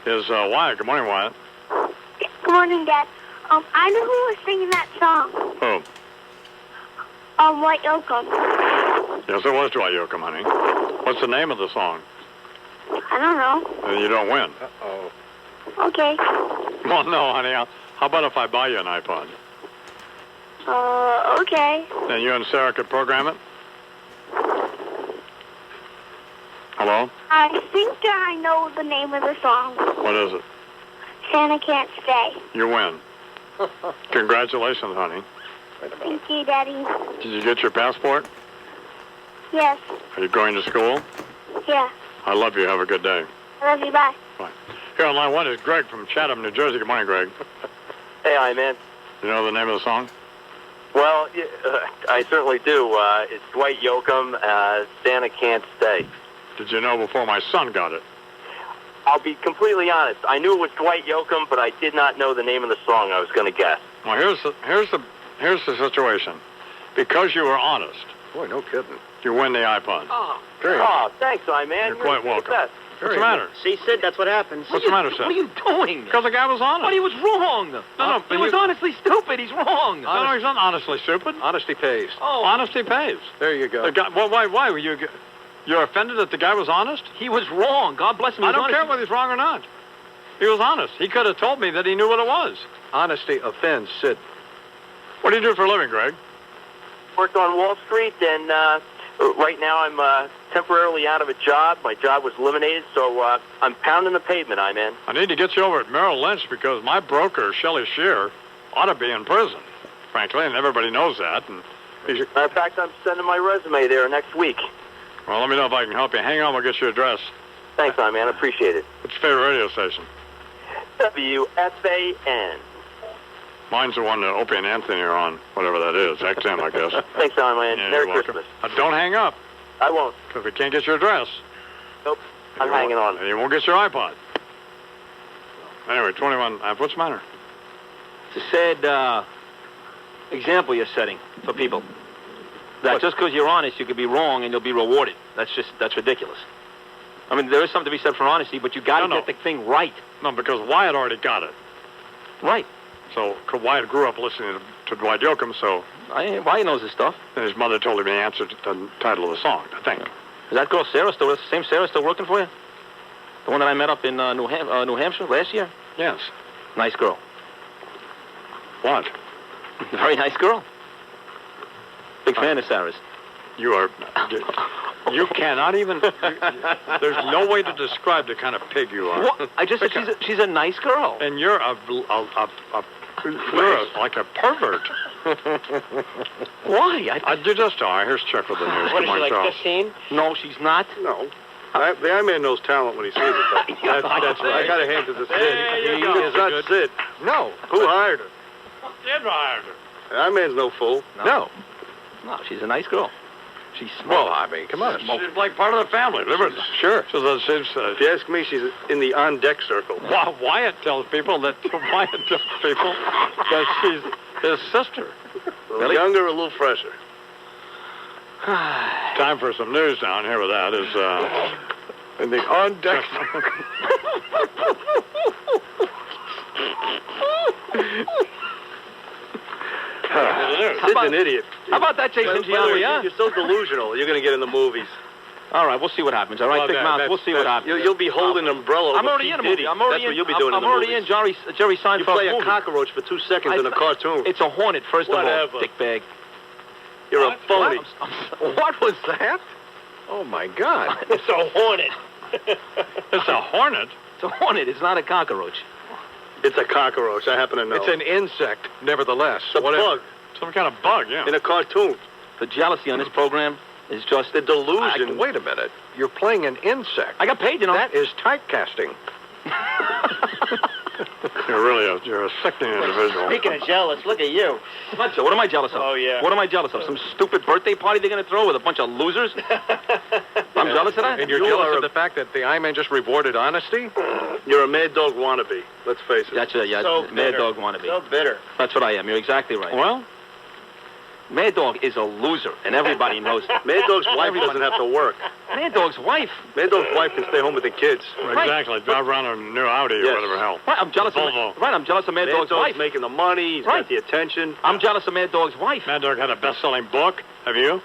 is Wyatt. Good morning, Wyatt. Good morning, Dad. I know who was singing that song. Who? White Yoakum. Yes, it was Dwight Yoakam, honey. What's the name of the song? I don't know. Then you don't win. Uh-oh. Okay. Well, no, honey. How about if I buy you an iPod? Okay. Then you and Sarah could program it? Hello? I think I know the name of the song. What is it? Santa Can't Stay. You win. Congratulations, honey. Thank you, Daddy. Did you get your passport? Yes. Are you going to school? Yeah. I love you. Have a good day. I love you. Bye. Bye. Here on line one is Greg from Chatham, New Jersey. Good morning, Greg. Hey, hi, man. You know the name of the song? Well, I certainly do. It's Dwight Yoakam, Santa Can't Stay. Did you know before my son got it? I'll be completely honest. I knew it was Dwight Yoakam, but I did not know the name of the song I was going to guess. Well, here's the situation. Because you were honest. Boy, no kidding. You win the iPod. Oh, thanks, man. You're quite welcome. The best. What's the matter? See, Sid, that's what happens. What's the matter, Sid? What are you doing? Because the guy was honest. But he was wrong. No, he was honestly stupid. He's wrong. No, he's not honestly stupid. Honesty pays. Oh, honesty pays. There you go. The guy, well, why were you... You're offended that the guy was honest? He was wrong. God bless him. He I was don't honest. care whether he's wrong or not. He was honest. He could have told me that he knew what it was. Honesty offends, Sid. What do you do for a living, Greg? Worked on Wall Street, and right now I'm temporarily out of a job. My job was eliminated, so I'm pounding the pavement, I'm in. I need to get you over at Merrill Lynch because my broker, Shelley Shear, ought to be in prison, frankly, and everybody knows that. And Matter of fact, I'm sending my resume there next week. well, let me know if I can help you. Hang on, we'll get your address. Thanks, man. I appreciate it. What's your favorite radio station? WFAN. Mine's the one that Opie and Anthony are on, whatever that is. XM, I guess. Thanks, man. Yeah, Merry you're welcome. Christmas. Don't hang up. I won't. Because we can't get your address. Nope. I'm hanging on. And you won't get your iPod. Anyway, 21. What's the matter? It's a sad example you're setting for people. That just because you're honest, you could be wrong and you'll be rewarded. That's ridiculous. I mean, there is something to be said for honesty, but you got to get the thing right. No, because Wyatt already got it. Right. So Wyatt grew up listening to Dwight Yoakam, so Wyatt knows his stuff. And his mother told him the answer to the title of the song, I think. Is that girl Sarah still, the same Sarah still working for you? The one that I met up in New Hampshire last year? Yes. Nice girl. What? Very nice girl. Big fan of Sarah's. You are... You cannot even... there's no way to describe the kind of pig you are. What? I just said she's a nice girl. And you're like a pervert. Why? You just are. Here's Chuck with the news. What Come on, is she, like Charles. 15? No, she's not. No. The I-Man knows talent when he sees it, though. That's right. I got to hand it to Sid. There you go. It's not Sid. No. Who hired her? Sid hired her. The I-Man's no fool. No, she's a nice girl. She's smart. Well, I mean, come on. She's like part of the family. Remember? Sure. If you ask me, she's in the on-deck circle. Wyatt tells people that she's his sister. A little younger, a little fresher. Time for some news down here with that is in the on-deck Sid's an idiot. How about that, Jason Giambi, huh? You're so delusional. You're going to get in the movies. All right, we'll see what happens. All right, Big Mouth, we'll see what happens. You'll be holding an umbrella over I'm already Pete in a movie. Diddy. I'm already That's what you'll be doing in the I'm already movies. in Jerry Seinfeld's You play a movie. cockroach for 2 seconds in a cartoon. It's a hornet, first of all, Whatever. dickbag. You're a phony. What was that? Oh, my God. It's a hornet. It's a hornet? It's a hornet. It's not a cockroach. It's a cockroach. I happen to know. It's an insect, nevertheless. It's a bug. Some kind of bug, yeah. In a cartoon. The jealousy on this program is just the delusion. Wait a minute. You're playing an insect. I got paid, you know. That is typecasting. You're a sickening individual. Speaking of jealous, look at you. What am I jealous of? Oh, yeah. What am I jealous of? Some stupid birthday party they're going to throw with a bunch of losers? I'm jealous of that? And you're jealous of the fact that the I-Man just rewarded honesty? You're a Mad Dog wannabe. Let's face it. That's it, yeah. So Mad bitter. Dog wannabe. So bitter. That's what I am. You're exactly right. Well? Mad Dog is a loser, and everybody knows it. Mad Dog's wife doesn't have to work. Mad Dog's wife? Mad Dog's wife can stay home with the kids. Exactly. Drive around a new Audi or whatever hell. Right, I'm jealous Volvo. I'm jealous of Mad Dog's wife. making the money. He's got the attention. I'm jealous of Mad Dog's wife. Mad Dog had a best-selling book. Have you?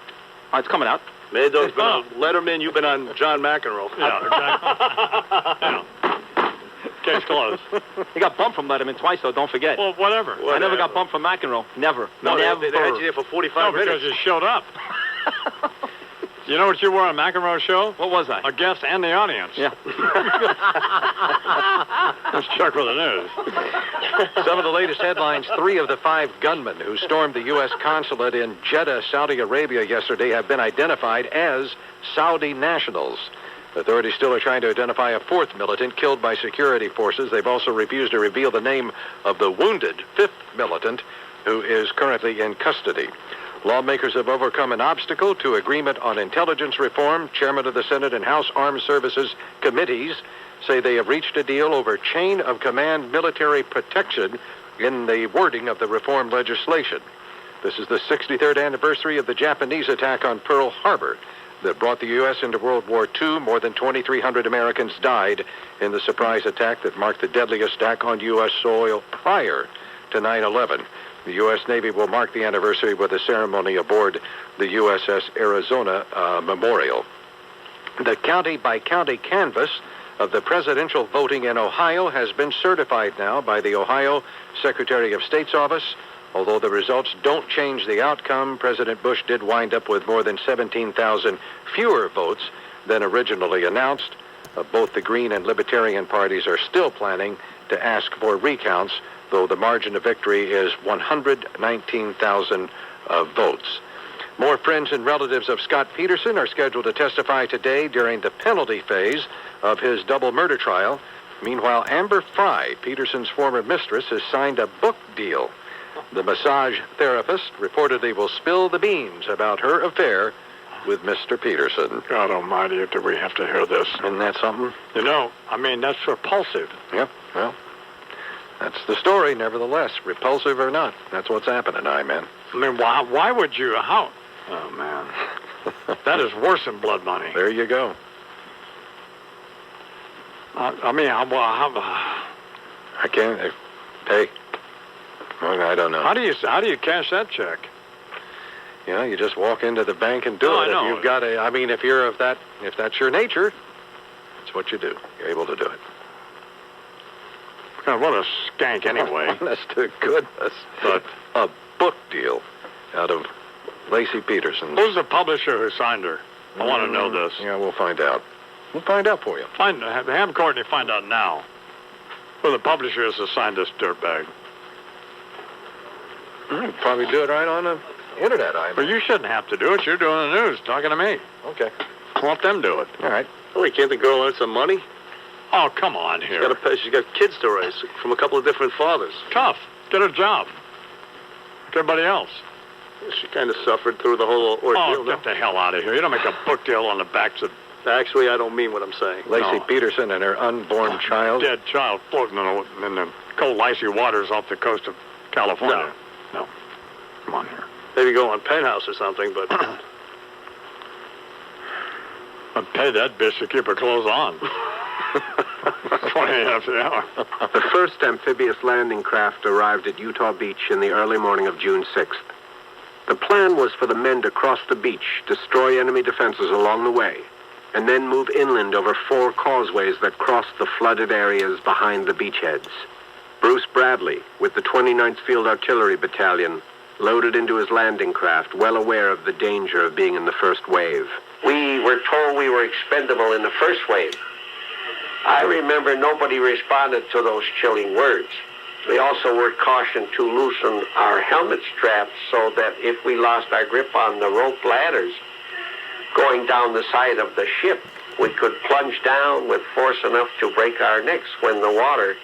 It's coming out. Mad Dog's been on Letterman. You've been on John McEnroe. Yeah, exactly. Yeah. Case closed. He got bumped from Letterman twice, though. Don't forget. Well, whatever. I never got bumped from McEnroe. Never. No, never. they had you there for 45 minutes. because you showed up. You know what you were on McEnroe's show? What was I? A guest and the audience. Yeah. Let's check with the news. Some of the latest headlines. 3 of the 5 gunmen who stormed the U.S. consulate in Jeddah, Saudi Arabia yesterday have been identified as Saudi nationals. Authorities still are trying to identify a 4th militant killed by security forces. They've also refused to reveal the name of the wounded 5th militant who is currently in custody. Lawmakers have overcome an obstacle to agreement on intelligence reform. Chairman of the Senate and House Armed Services committees say they have reached a deal over chain of command military protection in the wording of the reform legislation. This is the 63rd anniversary of the Japanese attack on Pearl Harbor that brought the U.S. into World War II. More than 2,300 Americans died in the surprise attack that marked the deadliest attack on U.S. soil prior to 9/11. The U.S. Navy will mark the anniversary with a ceremony aboard the USS Arizona Memorial. The county-by-county canvass of the presidential voting in Ohio has been certified now by the Ohio Secretary of State's office. Although the results don't change the outcome, President Bush did wind up with more than 17,000 fewer votes than originally announced. Both the Green and Libertarian parties are still planning to ask for recounts, though the margin of victory is 119,000 votes. More friends and relatives of Scott Peterson are scheduled to testify today during the penalty phase of his double murder trial. Meanwhile, Amber Fry, Peterson's former mistress, has signed a book deal. The massage therapist reportedly will spill the beans about her affair with Mr. Peterson. God almighty, do we have to hear this? Isn't that something? You know, I mean, that's repulsive. Yeah, well, that's the story, nevertheless. Repulsive or not, that's what's happening, man. I mean, why would you? How? Oh, man. That is worse than blood money. There you go. I mean, how I can't. Hey, I don't know. How do you cash that check? You know, you just walk into the bank and do it. I know. If you've got a, I mean, if that's your nature, it's what you do. You're able to do it. God, what a skank, anyway. Honest to goodness. But a book deal out of Lacey Peterson. Who's the publisher who signed her? I want to know this. Yeah, we'll find out. We'll find out for you. Have Courtney find out now who the publisher is who signed this dirtbag. Probably do it right on the internet, But you shouldn't have to do it. You're doing the news, talking to me. Okay. Let them do it. All right. Oh, can't the girl earn some money? Oh, come on here. She's got kids to raise from a couple of different fathers. Tough. Get a job. Like everybody else. She kind of suffered through the whole ordeal. Oh, get the hell out of here. You don't make a book deal on the backs of... Actually, I don't mean what I'm saying. Lacey Peterson and her unborn child. Dead child floating in the cold, icy waters off the coast of California. No. Come on here. Maybe go on Penthouse or something, but... I'd pay that bitch to keep her clothes on. 20 after the hour. The first amphibious landing craft arrived at Utah Beach in the early morning of June 6th. The plan was for the men to cross the beach, destroy enemy defenses along the way, and then move inland over 4 causeways that crossed the flooded areas behind the beachheads. Bruce Bradley, with the 29th Field Artillery Battalion, loaded into his landing craft, well aware of the danger of being in the first wave. We were told we were expendable in the first wave. I remember nobody responded to those chilling words. We also were cautioned to loosen our helmet straps so that if we lost our grip on the rope ladders going down the side of the ship, we could plunge down with force enough to break our necks when the water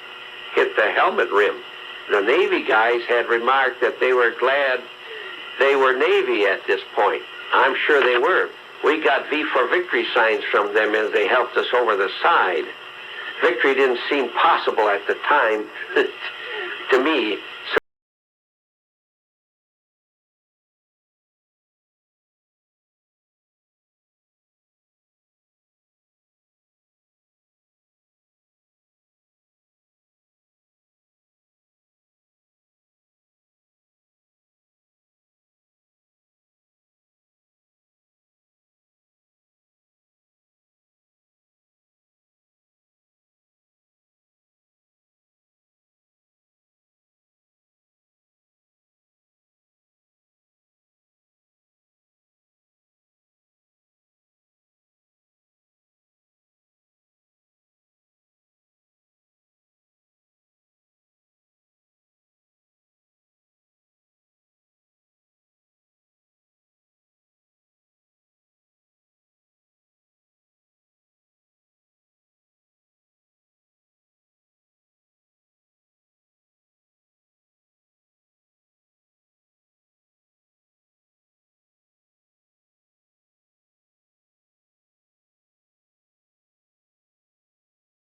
hit the helmet rim. The Navy guys had remarked that they were glad they were Navy at this point. I'm sure they were. We got V for Victory signs from them as they helped us over the side. Victory didn't seem possible at the time to me.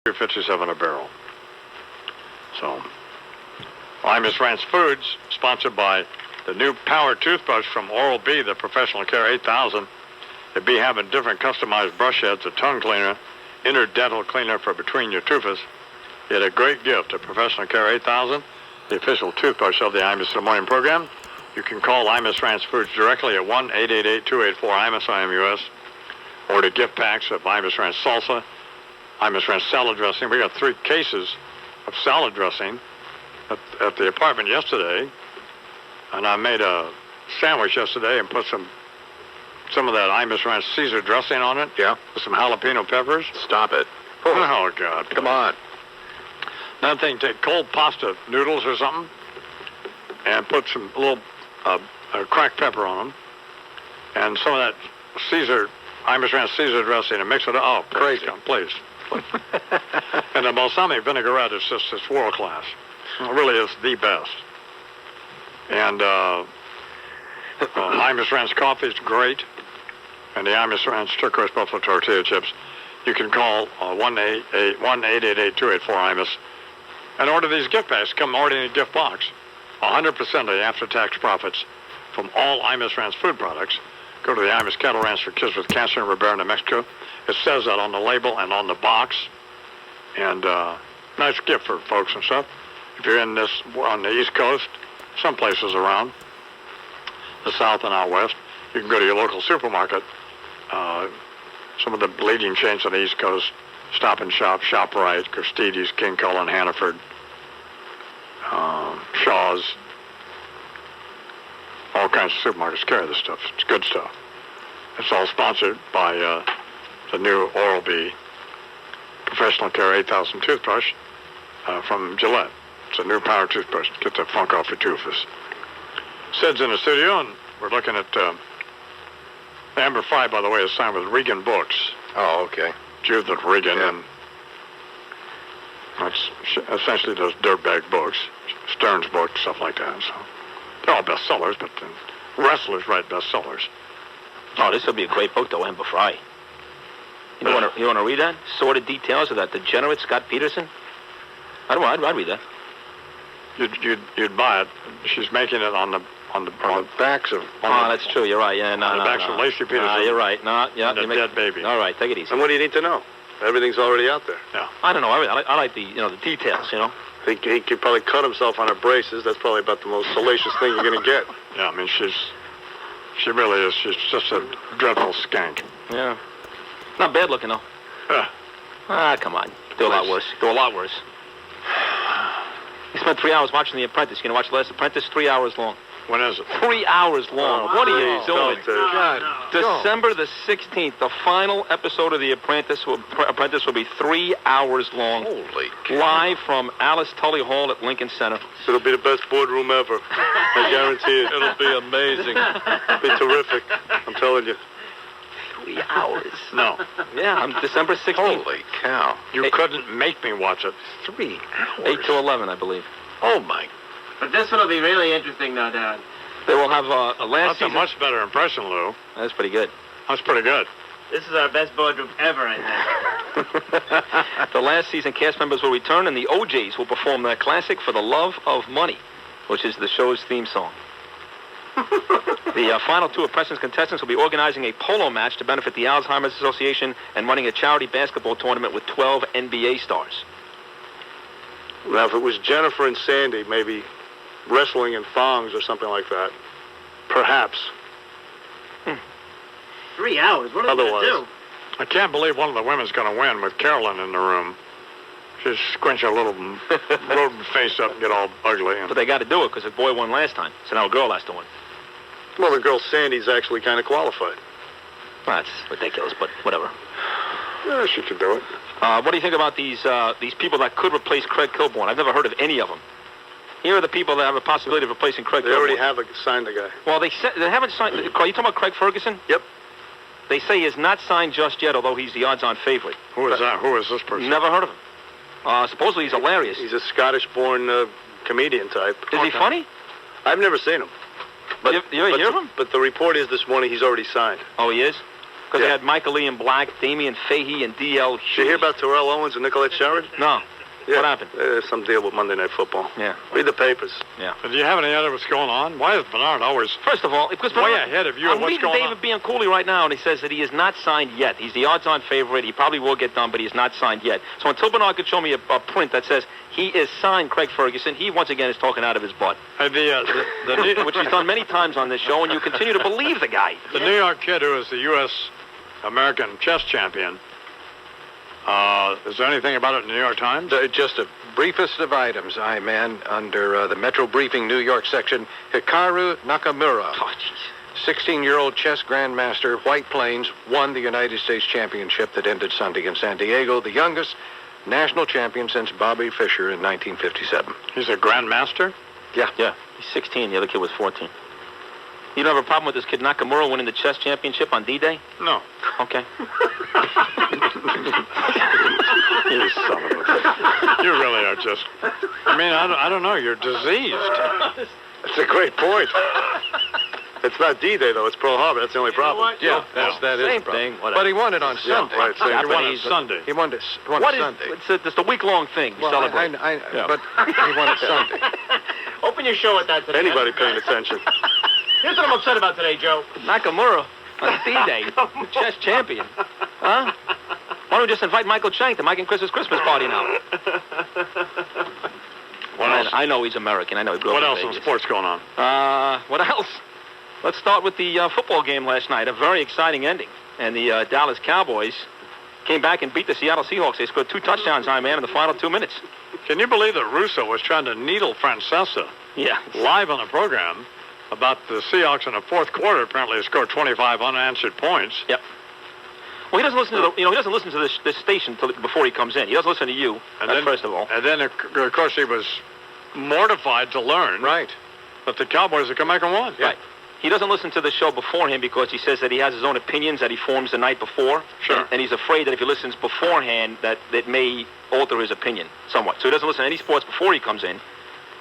$57 a barrel. So, Imus Ranch Foods, sponsored by the new power toothbrush from Oral-B, the Professional Care 8000. They'll be having different customized brush heads, a tongue cleaner, inner dental cleaner for between your tooths. Yet a great gift, a Professional Care 8000, the official toothbrush of the Imus in the Morning program. You can call Imus Ranch Foods directly at 1-888-284-IMUS, IMUS, order gift packs of Imus Ranch salsa, Imus Ranch salad dressing. We got 3 cases of salad dressing at the apartment yesterday, and I made a sandwich yesterday and put some of that Imus Ranch Caesar dressing on it. Yeah. With some jalapeno peppers. Stop it. Oh, God. Come on. Another thing, take cold pasta noodles or something and put some little cracked pepper on them and some of that Imus Ranch Caesar dressing and mix it up. Oh, crazy. Please. And the balsamic vinaigrette is just it's world class. It really is the best. And Imus Ranch coffee is great. And the Imus Ranch turquoise buffalo tortilla chips. You can call 1-888-284-IMUS and order these gift packs. Come order in a gift box. 100% of the after-tax profits from all Imus Ranch food products go to the Imus Cattle Ranch for Kids with Cancer in Ribera, New Mexico. It says that on the label and on the box. And nice gift for folks and stuff. If you're in this on the East Coast, some places around the South and out West, you can go to your local supermarket. Some of the leading chains on the East Coast, Stop and Shop, ShopRite, Christie's, King Cullen, Hannaford, Shaw's, all kinds of supermarkets carry this stuff. It's good stuff. It's all sponsored by the new Oral-B Professional Care 8000 toothbrush from Gillette. It's a new power toothbrush. Get the funk off your tooths. Sid's in the studio, and we're looking at Amber 5, by the way, is signed with Regan Books. Oh, okay. Judith Regan, and that's essentially those dirtbag books, Stern's books, stuff like that. So they're all bestsellers, but wrestlers write bestsellers. Oh, this will be a great book, though, Amber Fry. You want to read that? Sordid details of that degenerate Scott Peterson? I'd read that. You'd buy it. She's making it on the backs of. That's true. You're right. Yeah, on the backs of Lacey Peterson. You're right. No, yeah. And a dead baby. All right, take it easy. And what do you need to know? Everything's already out there. Yeah. I don't know. I like the the details. He could probably cut himself on her braces. That's probably about the most salacious thing you're going to get. Yeah, I mean she really is. She's just a dreadful skank. Yeah. Not bad looking though. Come on. Do a lot worse. You spent 3 hours watching The Apprentice. You gonna watch The Last Apprentice? 3 hours long. When is it? 3 hours long. What are you doing? God. December the 16th, the final episode of The Apprentice will be 3 hours long. Holy cow. Live from Alice Tully Hall at Lincoln Center. It'll be the best boardroom ever. I guarantee it. It'll be amazing. It'll be terrific. I'm telling you. 3 hours. No. Yeah, I'm December 16th. Holy cow. You couldn't make me watch it. 3 hours. 8 to 11, I believe. Oh, my. But this one will be really interesting, though, Darren. They will have a last That's a much better impression, Lou. That's pretty good. That's pretty good. This is our best boardroom ever, I think. The last season cast members will return, and the OJs will perform their classic For the Love of Money, which is the show's theme song. The final 2 Apprentice contestants will be organizing a polo match to benefit the Alzheimer's Association and running a charity basketball tournament with 12 NBA stars. Now, if it was Jennifer and Sandy, maybe wrestling in thongs or something like that. Perhaps. 3 hours? What are they going to do? I can't believe one of the women's going to win with Carolyn in the room. She's squinch her little rodent face up and get all ugly. But they got to do it because the boy won last time, so now a girl has to win. Well, the girl Sandy's actually kind of qualified. That's ridiculous, but whatever. Yeah, she could do it. What do you think about these people that could replace Craig Kilborn? I've never heard of any of them. Here are the people that have a possibility of replacing Craig Kilborn. They already have signed the guy. Well, they haven't signed. Are you talking about Craig Ferguson? Yep. They say he is not signed just yet, although he's the odds-on favorite. Who is that? Who is this person? Never heard of him. Supposedly he's hilarious. He's a Scottish-born comedian type. Is he funny? I've never seen him. But, you hear of him? But the report is this morning he's already signed. Oh, he is? Because they had Michael Ian Black, Damian Fahey, and D.L. Did you hear about Terrell Owens and Nicolette Sherrod? No. Yeah. What happened? Some deal with Monday Night Football. Yeah. Read the papers. Yeah. Do you have any idea what's going on? Why is Bernard always... First of all, because way ahead of you I'm what's reading going David Bianculli right now, and he says that he is not signed yet. He's the odds-on favorite. He probably will get done, but he's not signed yet. So until Bernard could show me a print that says he is signed Craig Ferguson, he once again is talking out of his butt. The which he's done many times on this show, and you continue to believe the guy. The New York kid who is the U.S. American chess champion. Is there anything about it in the New York Times? Just a briefest of items, man, under the Metro Briefing New York section, Hikaru Nakamura. Oh, jeez. 16-year-old chess grandmaster, White Plains, won the United States Championship that ended Sunday in San Diego, the youngest national champion since Bobby Fischer in 1957. He's a grandmaster? Yeah. He's 16. The other kid was 14. You don't have a problem with this kid Nakamura winning the chess championship on D-Day? No. Okay. You son of a... You really are just... I mean, I don't know. You're diseased. That's a great point. It's not D-Day, though. It's Pearl Harbor. That's the only problem. Yeah, that is Same the problem. thing. But he won it on Sunday. Right, He won it Sunday. He won it What is Sunday. it's a week-long thing. You celebrate. But he won it Sunday. Open your show with that today. Anybody paying attention? Here's what I'm upset about today, Joe. Nakamura on D-Day, the chess champion. Huh? Why don't we just invite Michael Chang to Mike and Chris's Christmas party now? What else? I know he's American. I know he grew What up else in in Vegas. sports going on? What else? Let's start with the football game last night. A very exciting ending. And the Dallas Cowboys came back and beat the Seattle Seahawks. They scored 2 touchdowns, man, in the final 2 minutes. Can you believe that Russo was trying to needle Francesa live on the program about the Seahawks in the fourth quarter? Apparently, scored 25 unanswered points. Yep. Well, he doesn't listen to he doesn't listen to this station before he comes in. He doesn't listen to you. And then, first of all. And then, of course, he was mortified to learn that the Cowboys had come back and won. Right. He doesn't listen to the show beforehand because he says that he has his own opinions that he forms the night before. Sure. And he's afraid that if he listens beforehand, that it may alter his opinion somewhat. So he doesn't listen to any sports before he comes in.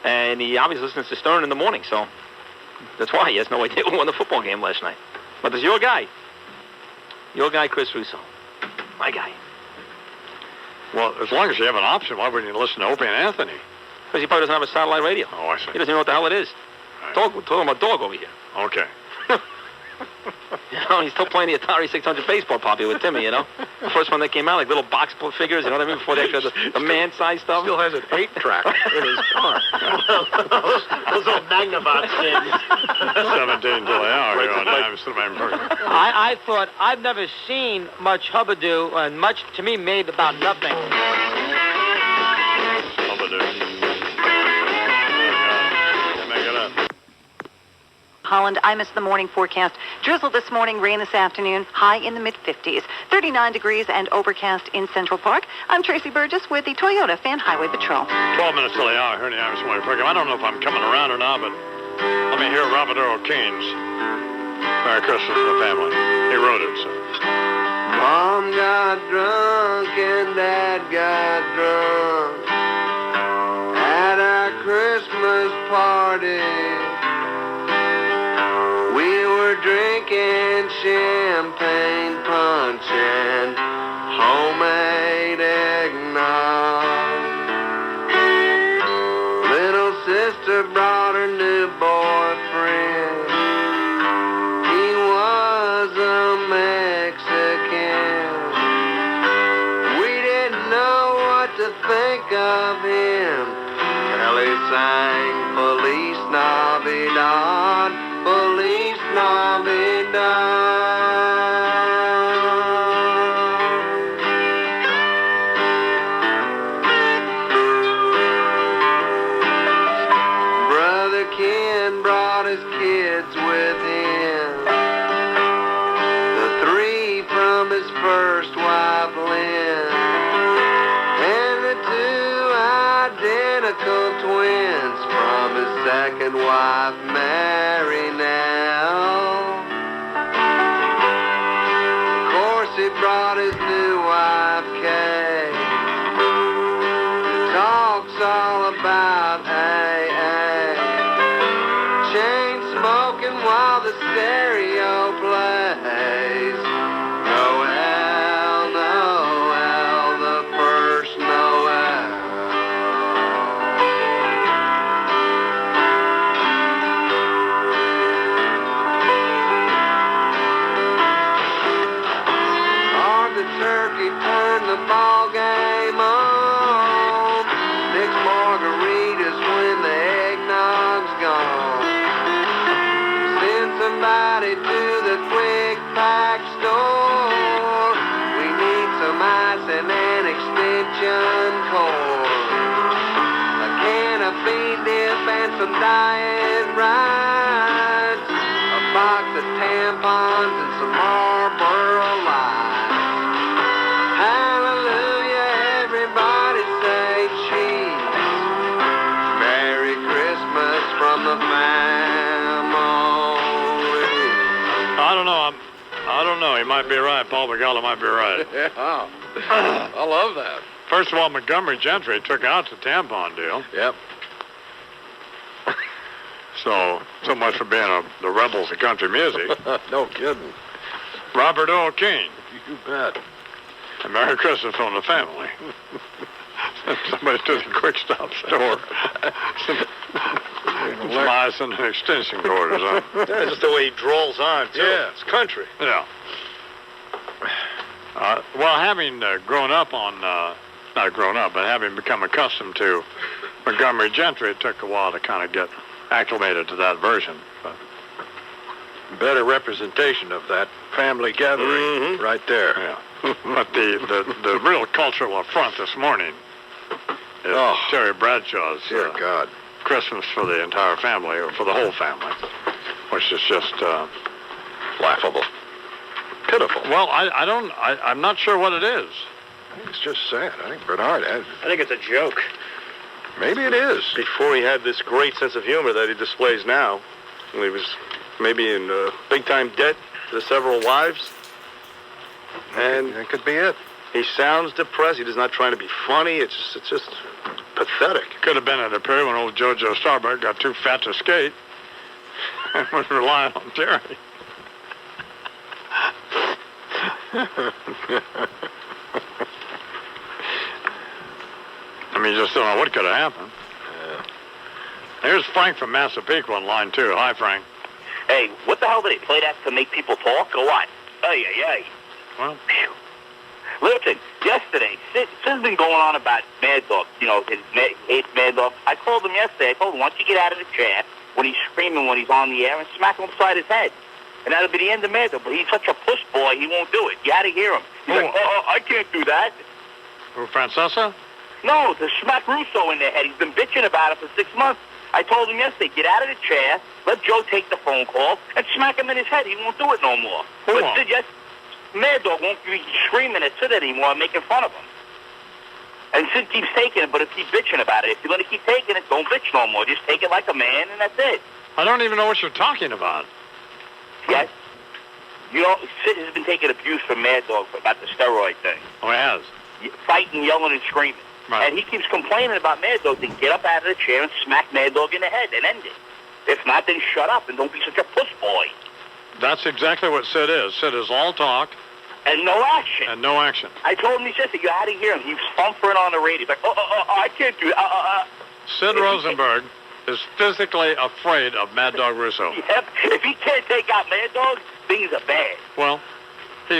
And he obviously listens to Stern in the morning. So that's why he has no idea who won the football game last night. But there's your guy, Chris Russo. My guy. Well, as long as you have an option, why wouldn't you listen to Opie and Anthony? Because he probably doesn't have a satellite radio. Oh, I see. He doesn't know what the hell it is. Dog, we're talking about dog over here. Okay. He's still playing the Atari 600 baseball popular with Timmy, The first one that came out, like little box figures, you know what I mean? Before they had the man-sized stuff. Still has an 8-track in his car. Those old Magnavox things. 17 till the hour here on imus760A program. I thought I've never seen much hubbub and much to me made about nothing. Holland, I missed the morning forecast. Drizzle this morning, rain this afternoon, high in the mid-50s. 39 degrees and overcast in Central Park. I'm Tracy Burgess with the Toyota Fan Highway Patrol. 12 minutes till the hour here in the imus760A program. I don't know if I'm coming around or not, but let me hear Robert Earl Keen's Merry Christmas to the Family. He wrote it, so. Mom got drunk and Dad got drunk at our Christmas party. We were drinking champagne punch and homemade eggnog. Little sister brought her new boyfriend. He was a Mexican. We didn't know what to think of him till he sang Feliz Navidad, Feliz Navidad. Brother Ken brought his kids with him. The 3 from his first wife, Lynn, and the 2 identical twins from his second wife, Mary now. Of course he brought his new wife, Kay. Talks all about AA, chain smoking while the stereo plays. Noel, Noel, the first Noel. Hard the turkey turned the ball game on. Mixed margaritas course. A can of bean dip and some diet rice. A box of tampons and some Marlboro Lights. Hallelujah, everybody say cheese. Merry Christmas from the family. I don't know. He might be right. Paul Begala might be right. Yeah. I love that. First of all, Montgomery Gentry took out the tampon deal. Yep. So much for being the rebels of country music. No kidding. Robert O. King. You bet. And Merry Christmas from the family. Somebody to the quick stop store. Some ice and an extension cord or something. That's just the way he drawls on, too. Yeah. It's country. Yeah. Well, having grown up on, not grown up, but having become accustomed to Montgomery Gentry, it took a while to kind of get acclimated to that version. But better representation of that family gathering right there. Yeah. But the real cultural affront this morning is Terry Bradshaw's dear God. Christmas for the entire family, or for the whole family, which is just laughable. Pitiful. Well, I'm not sure what it is. I think it's just sad. I think Bernard has. I think it's a joke. Maybe it is. Before he had this great sense of humor that he displays now, when he was maybe in big-time debt to several wives. And that could be it. He sounds depressed. He's not trying to be funny. It's just pathetic. Could have been at a period when old JoJo Starbuck got too fat to skate and was relying on Terry. I mean, you just don't know what could have happened. Yeah. Here's Frank from Massapequa on line 2. Hi, Frank. Hey, what the hell did they play that to make people talk or what? Ay. Well, phew. Listen, yesterday, Sid's been going on about Mad Dog, his hates Mad Dog. I called him yesterday. I told him, why don't you get out of the chair when he's screaming when he's on the air and smack him upside his head. And that'll be the end of Mad Dog. But he's such a puss boy, he won't do it. You had to hear him. He's like, I can't do that. Who, Francesa? No, to smack Russo in the head. He's been bitching about it for 6 months. I told him yesterday, get out of the chair, let Joe take the phone call, and smack him in his head. He won't do it no more. Who but Sid, Mad Dog won't be screaming at Sid anymore and making fun of him. And Sid keeps taking it, but if he's bitching about it, if you're going to keep taking it, don't bitch no more. Just take it like a man, and that's it. I don't even know what you're talking about. Yes. Sid has been taking abuse from Mad Dog about the steroid thing. Oh, he has? Fighting, yelling, and screaming. Right. And he keeps complaining about Mad Dog. Then get up out of the chair and smack Mad Dog in the head and end it. If not, then shut up and don't be such a puss boy. That's exactly what Sid is. Sid is all talk. And no action. And no action. I told him, he said, you had to hear him. He was fumbling on the radio. He's like, I can't do that. Sid Rosenberg is physically afraid of Mad Dog Russo. Yep. If he can't take out Mad Dog, things are bad. Well, he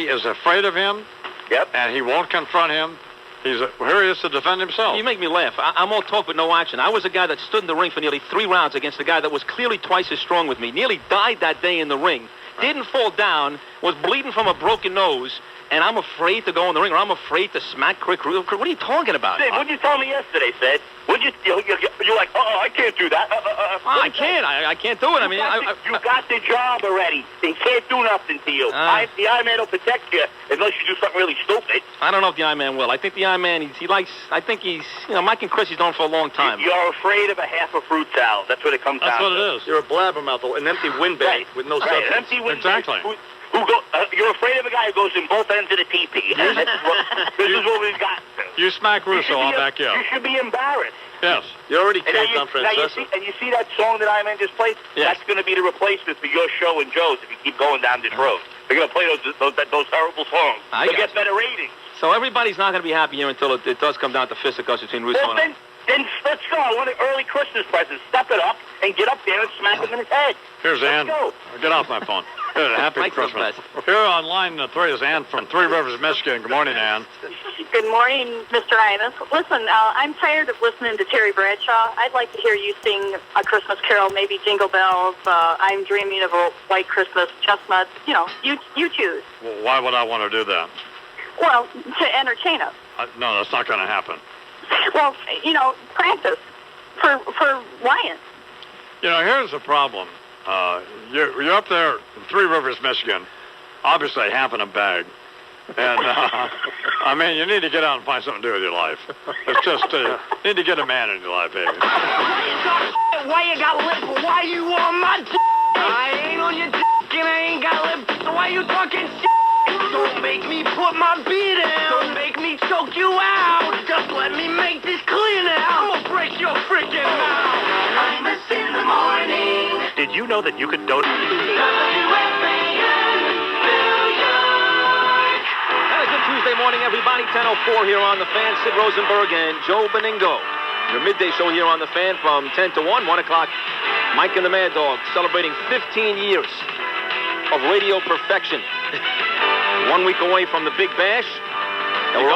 is afraid of him. Yep. And he won't confront him. Here he is to defend himself. You make me laugh. I'm all talk but no action. I was a guy that stood in the ring for nearly 3 rounds against a guy that was clearly twice as strong with me. Nearly died that day in the ring. Didn't fall down. Was bleeding from a broken nose. And I'm afraid to go in the ring, or I'm afraid to smack Crick. What are you talking about? Sid, what'd you tell me yesterday, Sid? You're like, I can't do that. I can't. I can't do it. You got the job already. They can't do nothing to you. The I-Man will protect you unless you do something really stupid. I don't know if the I-Man will. I think the I-Man, Mike and Chris, he's known for a long time. You're afraid of a half a fruit salad. That's what it comes down to. That's what it is. You're a blabbermouth, an empty windbag with no substance. An empty windbag. Exactly. You're afraid of a guy who goes in both ends of the teepee. This is what we've got. You smack Russo, I'll back you up. You should be embarrassed. Yes. You already caved on Francesa. And you see that song that I-Man just played? Yes. That's going to be the replacement for your show and Joe's if you keep going down this road. They're going to play those terrible songs. They'll get better ratings. So everybody's not going to be happy here until it does come down to fisticuffs between Russo and I. Then let's go. I want an early Christmas present. Step it up and get up there and smack him in his head. Here's Ann. Go. Get off my phone. Happy Christmas. Here on line 3 is Ann from Three Rivers, Michigan. Good morning, Ann. Good morning, Mr. Imus. Listen, I'm tired of listening to Terry Bradshaw. I'd like to hear you sing A Christmas Carol, maybe Jingle Bells, I'm Dreaming of a White Christmas, Chestnuts. You choose. Well, why would I want to do that? Well, to entertain us. No, that's not going to happen. Well, practice for Ryan. Here's the problem. You're up there in Three Rivers, Michigan, obviously having a bag. And, you need to get out and find something to do with your life. It's just, you need to get a man in your life, baby. Why you got lip? Why you on my d***? I ain't on your d*** and I ain't got lip. So why you talking shit? Don't make me put my beat down. Don't make me choke you out. Just let me make this clear now. I'ma break your freaking mouth. Imus in the morning. Did you know that you could donate? Good Tuesday morning, everybody. 10:04 here on The Fan. Sid Rosenberg and Joe Beningo. Your midday show here on The Fan from 10 to 1 o'clock. Mike and the Mad Dog celebrating 15 years of radio perfection. 1 week away from the Big Bash. You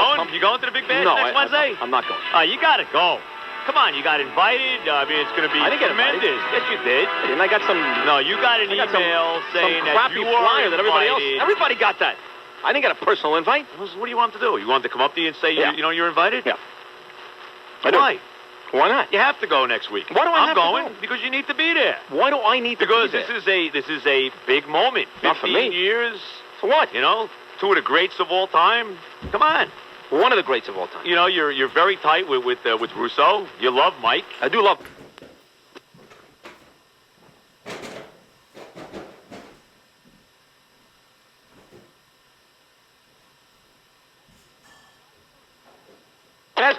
going to the Big Bash next Wednesday? I'm not going. You got to go. Come on, you got invited. It's going to be tremendous. Yes, you did. And I got some. No, you got an email saying some that crappy you were flyer that everybody else. invited. Everybody got that. I didn't get a personal invite. What do you want to do? You want to come up to you and say you're invited? Yeah. Why? Why not? You have to go next week. Why do I have to going go? because you need to be there. Why do I need to be there? Because this is a big moment. Not for me. 15 years. For what? Two of the greats of all time. Come on. One of the greats of all time. You're very tight with Russo. You love Mike. I do love.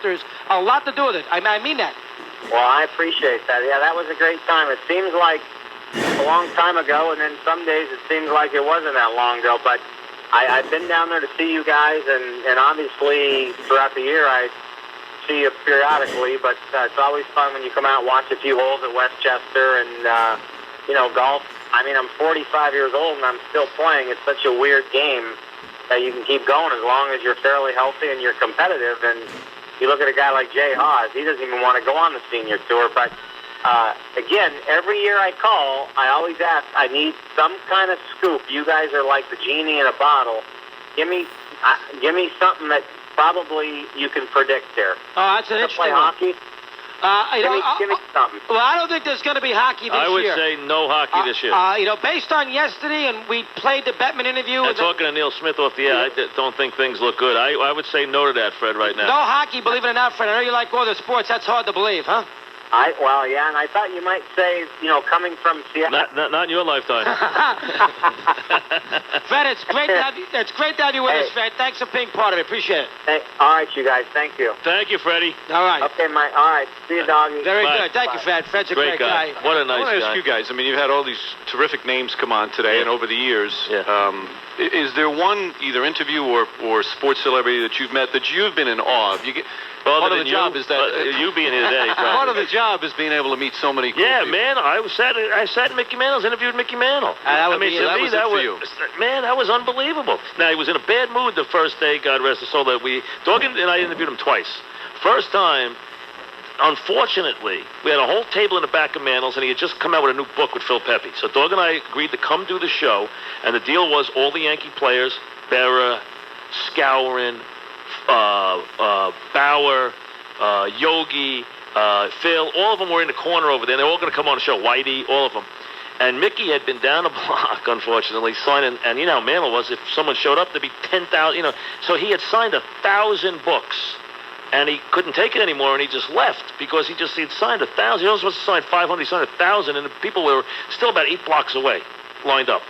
There's a lot to do with it. I mean that. Well, I appreciate that. Yeah, that was a great time. It seems like a long time ago, and then some days it seems like it wasn't that long ago. But I've been down there to see you guys, and obviously throughout the year I see you periodically. But it's always fun when you come out and watch a few holes at Westchester and, golf. I'm 45 years old, and I'm still playing. It's such a weird game that you can keep going as long as you're fairly healthy and you're competitive. And you look at a guy like Jay Haas, he doesn't even want to go on the senior tour. But, again, every year I call, I always ask, I need some kind of scoop. You guys are like the genie in a bottle. Give me something that probably you can predict there. Oh, that's an interesting play hockey? Give me something. Well, I don't think there's going to be hockey this year. I would say no hockey this year. Based on yesterday, and we played the Bettman interview. And talking to Neil Smith off the air, I don't think things look good. I would say no to that, Fred, right now. No hockey, believe it or not, Fred. I know you like all the sports. That's hard to believe, huh? Yeah, and I thought you might say, coming from Seattle. Not in your lifetime. Fred, it's great to have you. It's great to have you with us, Fred. Thanks for being part of it. Appreciate it. Hey, all right, you guys. Thank you. Thank you, Freddie. All right. Okay, Mike. All right. See you, doggy. Very Bye. good. Thank you, Fred. Fred's a great guy. What a nice guy. I want to ask you guys. You've had all these terrific names come on today, and over the years, is there one either interview or sports celebrity that you've met that you've been in awe of? Part of the job is that you being here today. Part of the job is being able to meet so many. Yeah, man. I sat in Mickey Mantle's interviewed Mickey Mantle. That was unbelievable. Now he was in a bad mood the first day. God rest his soul. Dog and I interviewed him twice. First time, unfortunately, we had a whole table in the back of Mantle's, and he had just come out with a new book with Phil Pepe. So Dog and I agreed to come do the show, and the deal was all the Yankee players, Berra, Skowron, Bauer, Yogi, Phil, all of them were in the corner over there. They were all going to come on the show. Whitey, all of them. And Mickey had been down a block, unfortunately, signing. And you know how Mantle was. If someone showed up, there'd be 10,000. So he had signed 1,000 books, and he couldn't take it anymore, and he just left because he'd signed 1,000. He was supposed to sign 500. He signed 1,000, and the people were still about 8 blocks away, lined up.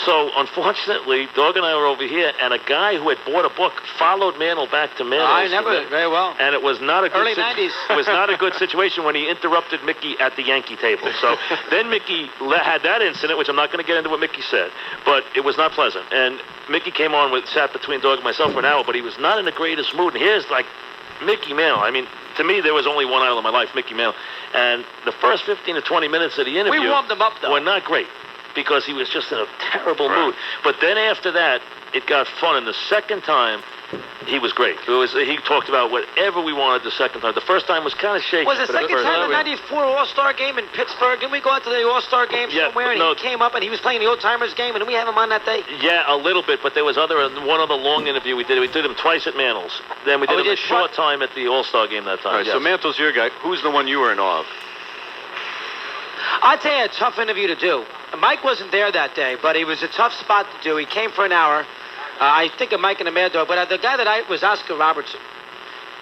So, unfortunately, Dog and I were over here, and a guy who had bought a book followed Mantle back to Mantle. I remember it very well. And it was not a good early 90s. It was not a good situation when he interrupted Mickey at the Yankee table. So then Mickey had that incident, which I'm not going to get into what Mickey said, but it was not pleasant. And Mickey came on sat between Dog and myself for an hour, but he was not in the greatest mood. And here's Mickey Mantle. I mean, to me, there was only one idol in my life, Mickey Mantle. And the first 15 to 20 minutes of the interview we warmed him up, though. were not great, because he was just in a terrible mood. But then after that, it got fun. And the second time, he was great. He talked about whatever we wanted the second time. The first time was kind of shaky. Was the but second time the '94 All-Star game in Pittsburgh? Didn't we go out to the All-Star game somewhere and he came up and he was playing the Old-Timers game and didn't we have him on that day? Yeah, a little bit, but there was one other long interview we did. We did him twice at Mantle's. Then we did him a short time at the All-Star game that time. All right, so Mantle's your guy. Who's the one you were in awe of? I'd say a tough interview to do. Mike wasn't there that day, but it was a tough spot to do. He came for an hour. I think of Mike and the Mad Dog, but the guy that was Oscar Robertson.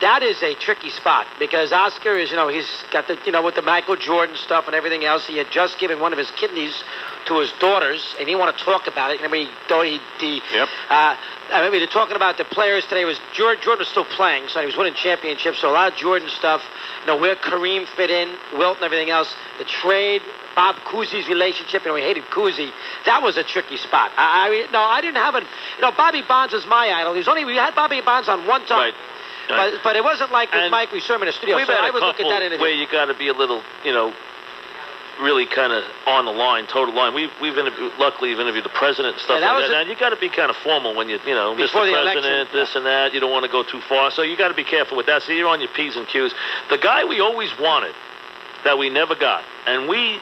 That is a tricky spot because Oscar is, he's got the, with the Michael Jordan stuff and everything else. He had just given one of his kidneys to his daughters, and he didn't want to talk about it. I mean, they're talking about the players today. Jordan was still playing, so he was winning championships. So a lot of Jordan stuff, where Kareem fit in, Wilt and everything else. The trade, Bob Cousy's relationship, he hated Cousy. That was a tricky spot. I didn't have Bobby Bonds was my idol. We had Bobby Bonds on one time. Right. But it wasn't like with Mike, we saw him in the studio. We've so had I a would look at that interview. where you got to be a little, really kind of on the line, total line. Luckily, we've interviewed the president and stuff like that. Now, you got to be kind of formal when Mr. President, this and that. You don't want to go too far. So you got to be careful with that. So you're on your P's and Q's. The guy we always wanted that we never got, and we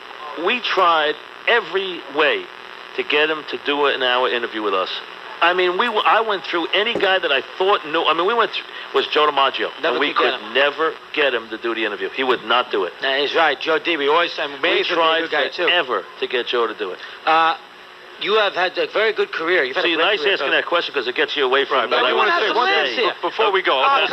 tried every way to get him to do an hour interview with us. I mean, I went through any guy that I thought knew. I mean, was Joe DiMaggio. And we could never get him to do the interview. He would not do it. He's right. Joe D. We tried forever to get Joe to do it. You have had a very good career. You've had nice asking that question because it gets you away from. But I want to say one thing before we go. I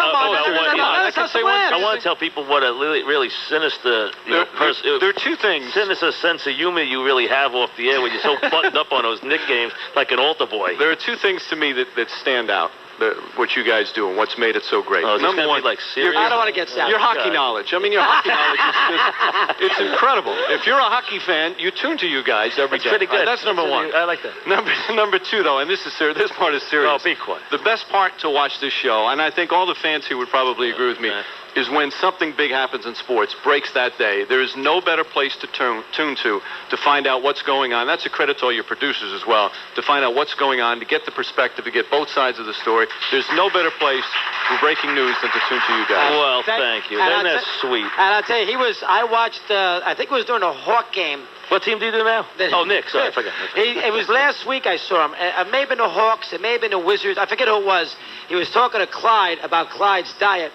want to tell people what a really sinister person. There are two things. Sinister sense of humor you really have off the air when you're so buttoned up on those nicknames like an altar boy. There are two things to me that stand out. What you guys do and what's made it so great. Number one, serious? I don't want to get sad. Your hockey knowledge. I mean, your hockey knowledge is it's incredible. If you're a hockey fan, you tune to you guys every day. Pretty good. That's number one. I like that. Number two, though, and this is serious. This part is serious. Oh, be quiet. The best part to watch this show, and I think all the fans here would probably agree with me, is when something big happens in sports, breaks that day. There is no better place to tune to find out what's going on. That's a credit to all your producers as well, to find out what's going on, to get the perspective, to get both sides of the story. There's no better place for breaking news than to tune to you guys. Well, thank you. Isn't that sweet? And I'll tell you, I watched, I think it was during a Hawk game. What team do you do now? Nick. Sorry, I forgot. It was last week I saw him. It may have been the Hawks. It may have been the Wizards. I forget who it was. He was talking to Clyde about Clyde's diet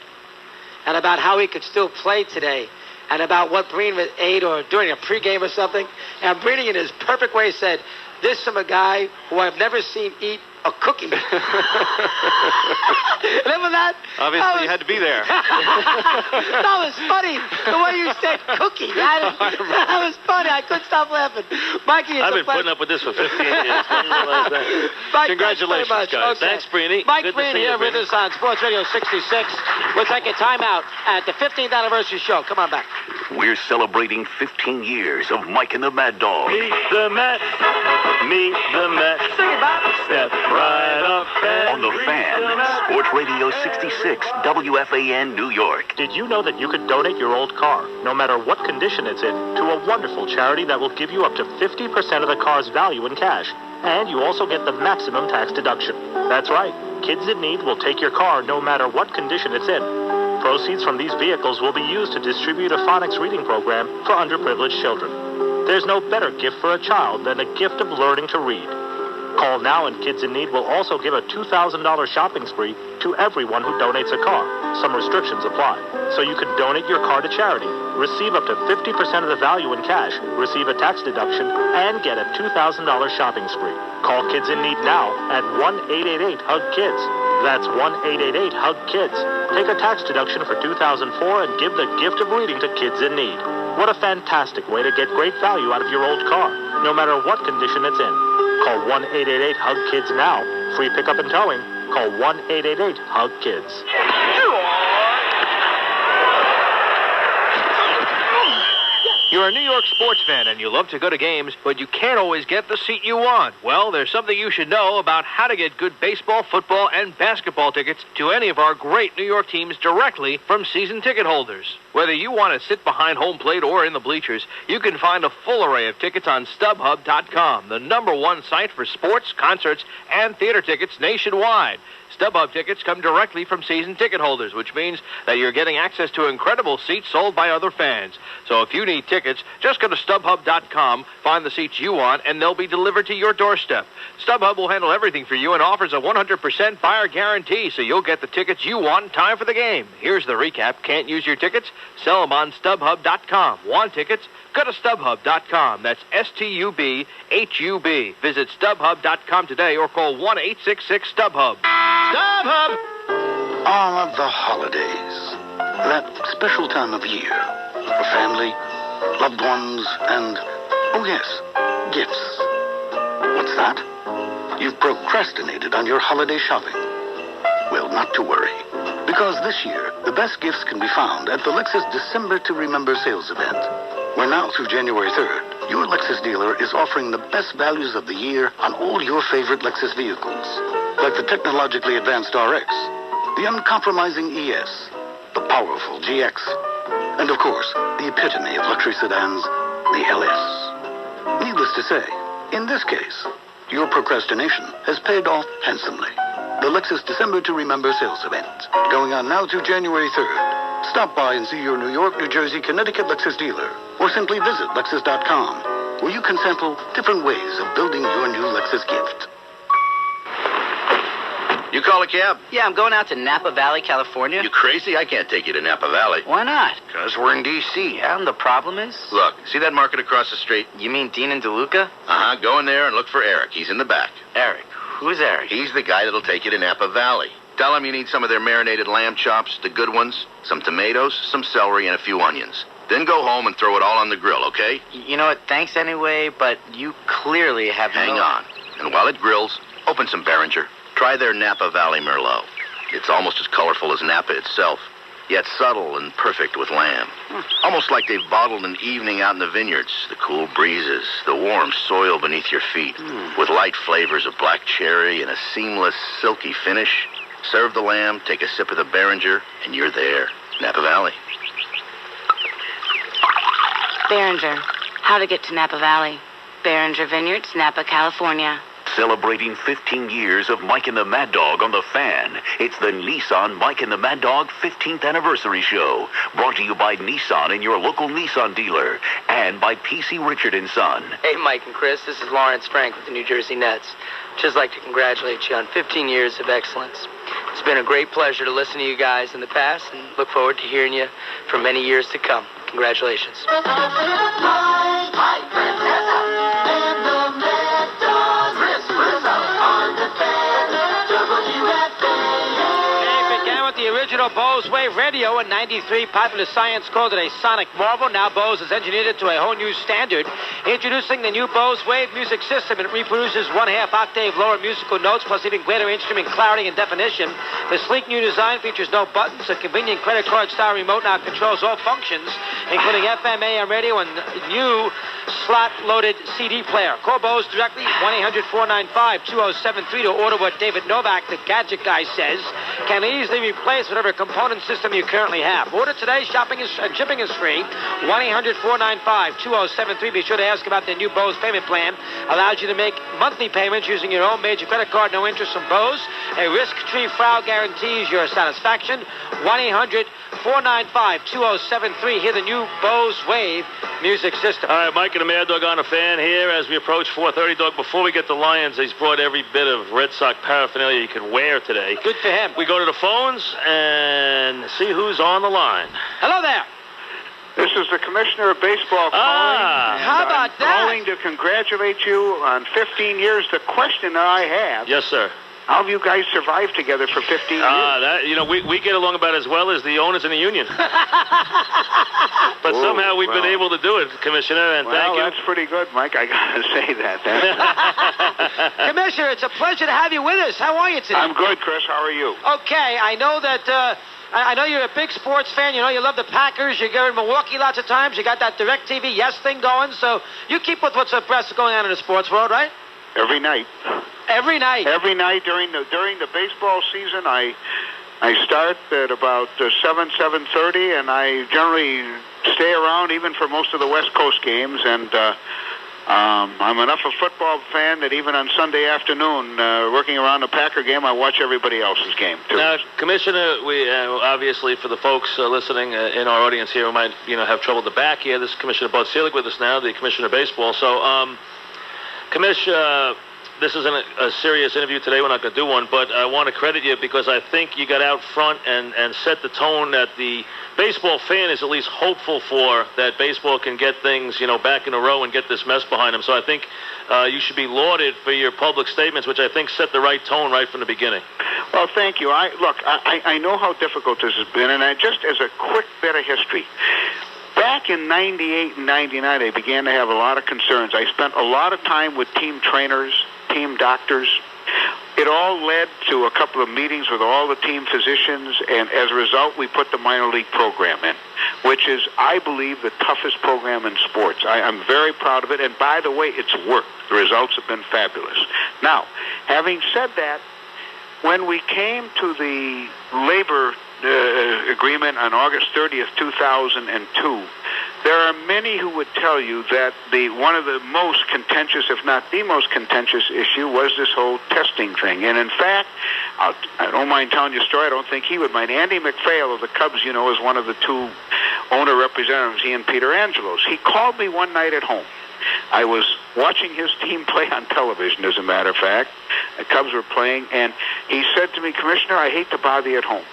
and about how he could still play today and about what Breen ate or during a pregame or something. And Breen, in his perfect way, said, "This from a guy who I've never seen eat a cookie." Remember that? Obviously, you had to be there. That was funny. The way you said cookie. That was funny. I couldn't stop laughing. Mikey, I've been putting up with this for 15 years. Mike, congratulations, guys. Okay. Thanks, Breeny. Mike Good Breeny to see here you, with us on Sports Radio 66. We'll take a timeout at the 15th anniversary show. Come on back. We're celebrating 15 years of Mike and the Mad Dog. Meet the Met. Meet the Met. Sing it, Bob. Step right up and on the Fan, Sports Radio 66, WFAN, New York. Did you know that you could donate your old car, no matter what condition it's in, to a wonderful charity that will give you up to 50% of the car's value in cash? And you also get the maximum tax deduction. That's right. Kids in Need will take your car no matter what condition it's in. Proceeds from these vehicles will be used to distribute a phonics reading program for underprivileged children. There's no better gift for a child than a gift of learning to read. Call now and Kids in Need will also give a $2,000 shopping spree to everyone who donates a car. Some restrictions apply. So you can donate your car to charity, receive up to 50% of the value in cash, receive a tax deduction, and get a $2,000 shopping spree. Call Kids in Need now at 1-888-HUG-KIDS. That's 1-888-HUG-KIDS. Take a tax deduction for 2004 and give the gift of reading to Kids in Need. What a fantastic way to get great value out of your old car, no matter what condition it's in. Call 1-888-HUG-KIDS now. Free pickup and towing. Call 1-888-HUG-KIDS. You're a New York sports fan and you love to go to games, but you can't always get the seat you want. Well, there's something you should know about how to get good baseball, football, and basketball tickets to any of our great New York teams directly from season ticket holders. Whether you want to sit behind home plate or in the bleachers, you can find a full array of tickets on StubHub.com, the #1 site for sports, concerts, and theater tickets nationwide. StubHub tickets come directly from season ticket holders, which means that you're getting access to incredible seats sold by other fans. So if you need tickets, just go to StubHub.com, find the seats you want, and they'll be delivered to your doorstep. StubHub will handle everything for you and offers a 100% buyer guarantee, so you'll get the tickets you want in time for the game. Here's the recap. Can't use your tickets? Sell them on StubHub.com. Want tickets? Go to StubHub.com. That's STUBHUB. Visit StubHub.com today or call 1-866-StubHub. StubHub! Ah, the holidays. That special time of year for family, loved ones, and, oh yes, gifts. What's that? You've procrastinated on your holiday shopping. Well, not to worry, because this year, the best gifts can be found at the Lexus December to Remember sales event, where now through January 3rd, your Lexus dealer is offering the best values of the year on all your favorite Lexus vehicles, like the technologically advanced RX, the uncompromising ES, the powerful GX, and of course, the epitome of luxury sedans, the LS. Needless to say, in this case, your procrastination has paid off handsomely. The Lexus December to Remember sales event, going on now through January 3rd. Stop by and see your New York, New Jersey, Connecticut Lexus dealer, or simply visit Lexus.com, where you can sample different ways of building your new Lexus gift. You call a cab? Yeah, I'm going out to Napa Valley, California. You crazy? I can't take you to Napa Valley. Why not? Because we're in D.C. Yeah, and the problem is? Look, see that market across the street? You mean Dean and DeLuca? Uh-huh. Go in there and look for Eric. He's in the back. Eric? Who's Eric? He's the guy that'll take you to Napa Valley. Tell him you need some of their marinated lamb chops, the good ones, some tomatoes, some celery, and a few onions. Then go home and throw it all on the grill, okay? You know what? Thanks anyway, but you clearly have Hang on. And while it grills, open some Behringer. Try their Napa Valley Merlot. It's almost as colorful as Napa itself, yet subtle and perfect with lamb. Almost like they've bottled an evening out in the vineyards. The cool breezes, the warm soil beneath your feet, with light flavors of black cherry and a seamless, silky finish. Serve the lamb, take a sip of the Behringer, and you're there. Napa Valley. Behringer. How to get to Napa Valley. Behringer Vineyards, Napa, California. Celebrating 15 years of Mike and the Mad Dog on the Fan. It's the Nissan Mike and the Mad Dog 15th Anniversary Show. Brought to you by Nissan and your local Nissan dealer. And by P.C. Richard & Son. Hey, Mike and Chris, this is Lawrence Frank with the New Jersey Nets. Just like to congratulate you on 15 years of excellence. It's been a great pleasure to listen to you guys in the past and look forward to hearing you for many years to come. Congratulations. The original Bose Wave radio in 93. Popular science called it a sonic marvel. Now Bose has engineered it to a whole new standard. Introducing the new Bose Wave music system. It reproduces 1/2 octave lower musical notes plus even greater instrument clarity and definition. The sleek new design features no buttons. A convenient credit card style remote now controls all functions, including FM, AM radio, and new slot-loaded CD player. Call Bose directly, 1-800-495-2073 to order what David Novak, the gadget guy, says can easily replace whatever component system you currently have. Order today. Shopping and shipping is free. 1-800-495-2073. Be sure to ask about their new Bose payment plan. Allows you to make monthly payments using your own major credit card. No interest from Bose. A risk-free file guarantees your satisfaction. 1-800-495-2073. Hear the new Bose Wave music system. All right, Mike and the Mad Dog on the Fan here as we approach 4:30. Dog, before we get the Lions, he's brought every bit of Red Sox paraphernalia you can wear today. Good for him. We go to the phones and see who's on the line. Hello there. This is the Commissioner of Baseball calling. How about I'm calling to congratulate you on 15 years. The question that I have... Yes, sir. How have you guys survived together for 15 years? We get along about as well as the owners in the union. But somehow we've been able to do it, Commissioner, and thank you. Well, that's pretty good, Mike. I got to say that. Commissioner, it's a pleasure to have you with us. How are you today? I'm good, Chris. How are you? Okay, I know that... I know you're a big sports fan. You know you love the Packers. You go in Milwaukee lots of times. You got that DirecTV Yes thing going. So you keep with what's going on in the sports world, right? Every night. Every night. Every night during the baseball season, I start at about 7:30, and I generally stay around even for most of the West Coast games. And I'm enough a football fan that even on Sunday afternoon, working around the Packer game, I watch everybody else's game, too. Now, Commissioner, we obviously, for the folks listening in our audience here who might have trouble at the back here, this is Commissioner Bud Selig with us now, the Commissioner of Baseball. So, Commissioner, this isn't a serious interview today. We're not going to do one, but I want to credit you because I think you got out front and set the tone that the baseball fan is at least hopeful for, that baseball can get things, back in a row and get this mess behind them. So I think you should be lauded for your public statements, which I think set the right tone right from the beginning. Well, thank you. I know how difficult this has been, and just as a quick bit of history, back in 98 and 99, I began to have a lot of concerns. I spent a lot of time with team trainers, team doctors. It all led to a couple of meetings with all the team physicians, and as a result, we put the minor league program in, which is, I believe, the toughest program in sports. I'm very proud of it, and by the way, it's worked. The results have been fabulous. Now, having said that, when we came to the labor agreement on August 30th, 2002, there are many who would tell you that one of the most contentious, if not the most contentious issue, was this whole testing thing. And in fact, I don't mind telling you a story. I don't think he would mind. Andy McPhail of the Cubs, is one of the two owner representatives, he and Peter Angelos. He called me one night at home. I was watching his team play on television, as a matter of fact. The Cubs were playing, and he said to me, Commissioner, I hate to bother you at home,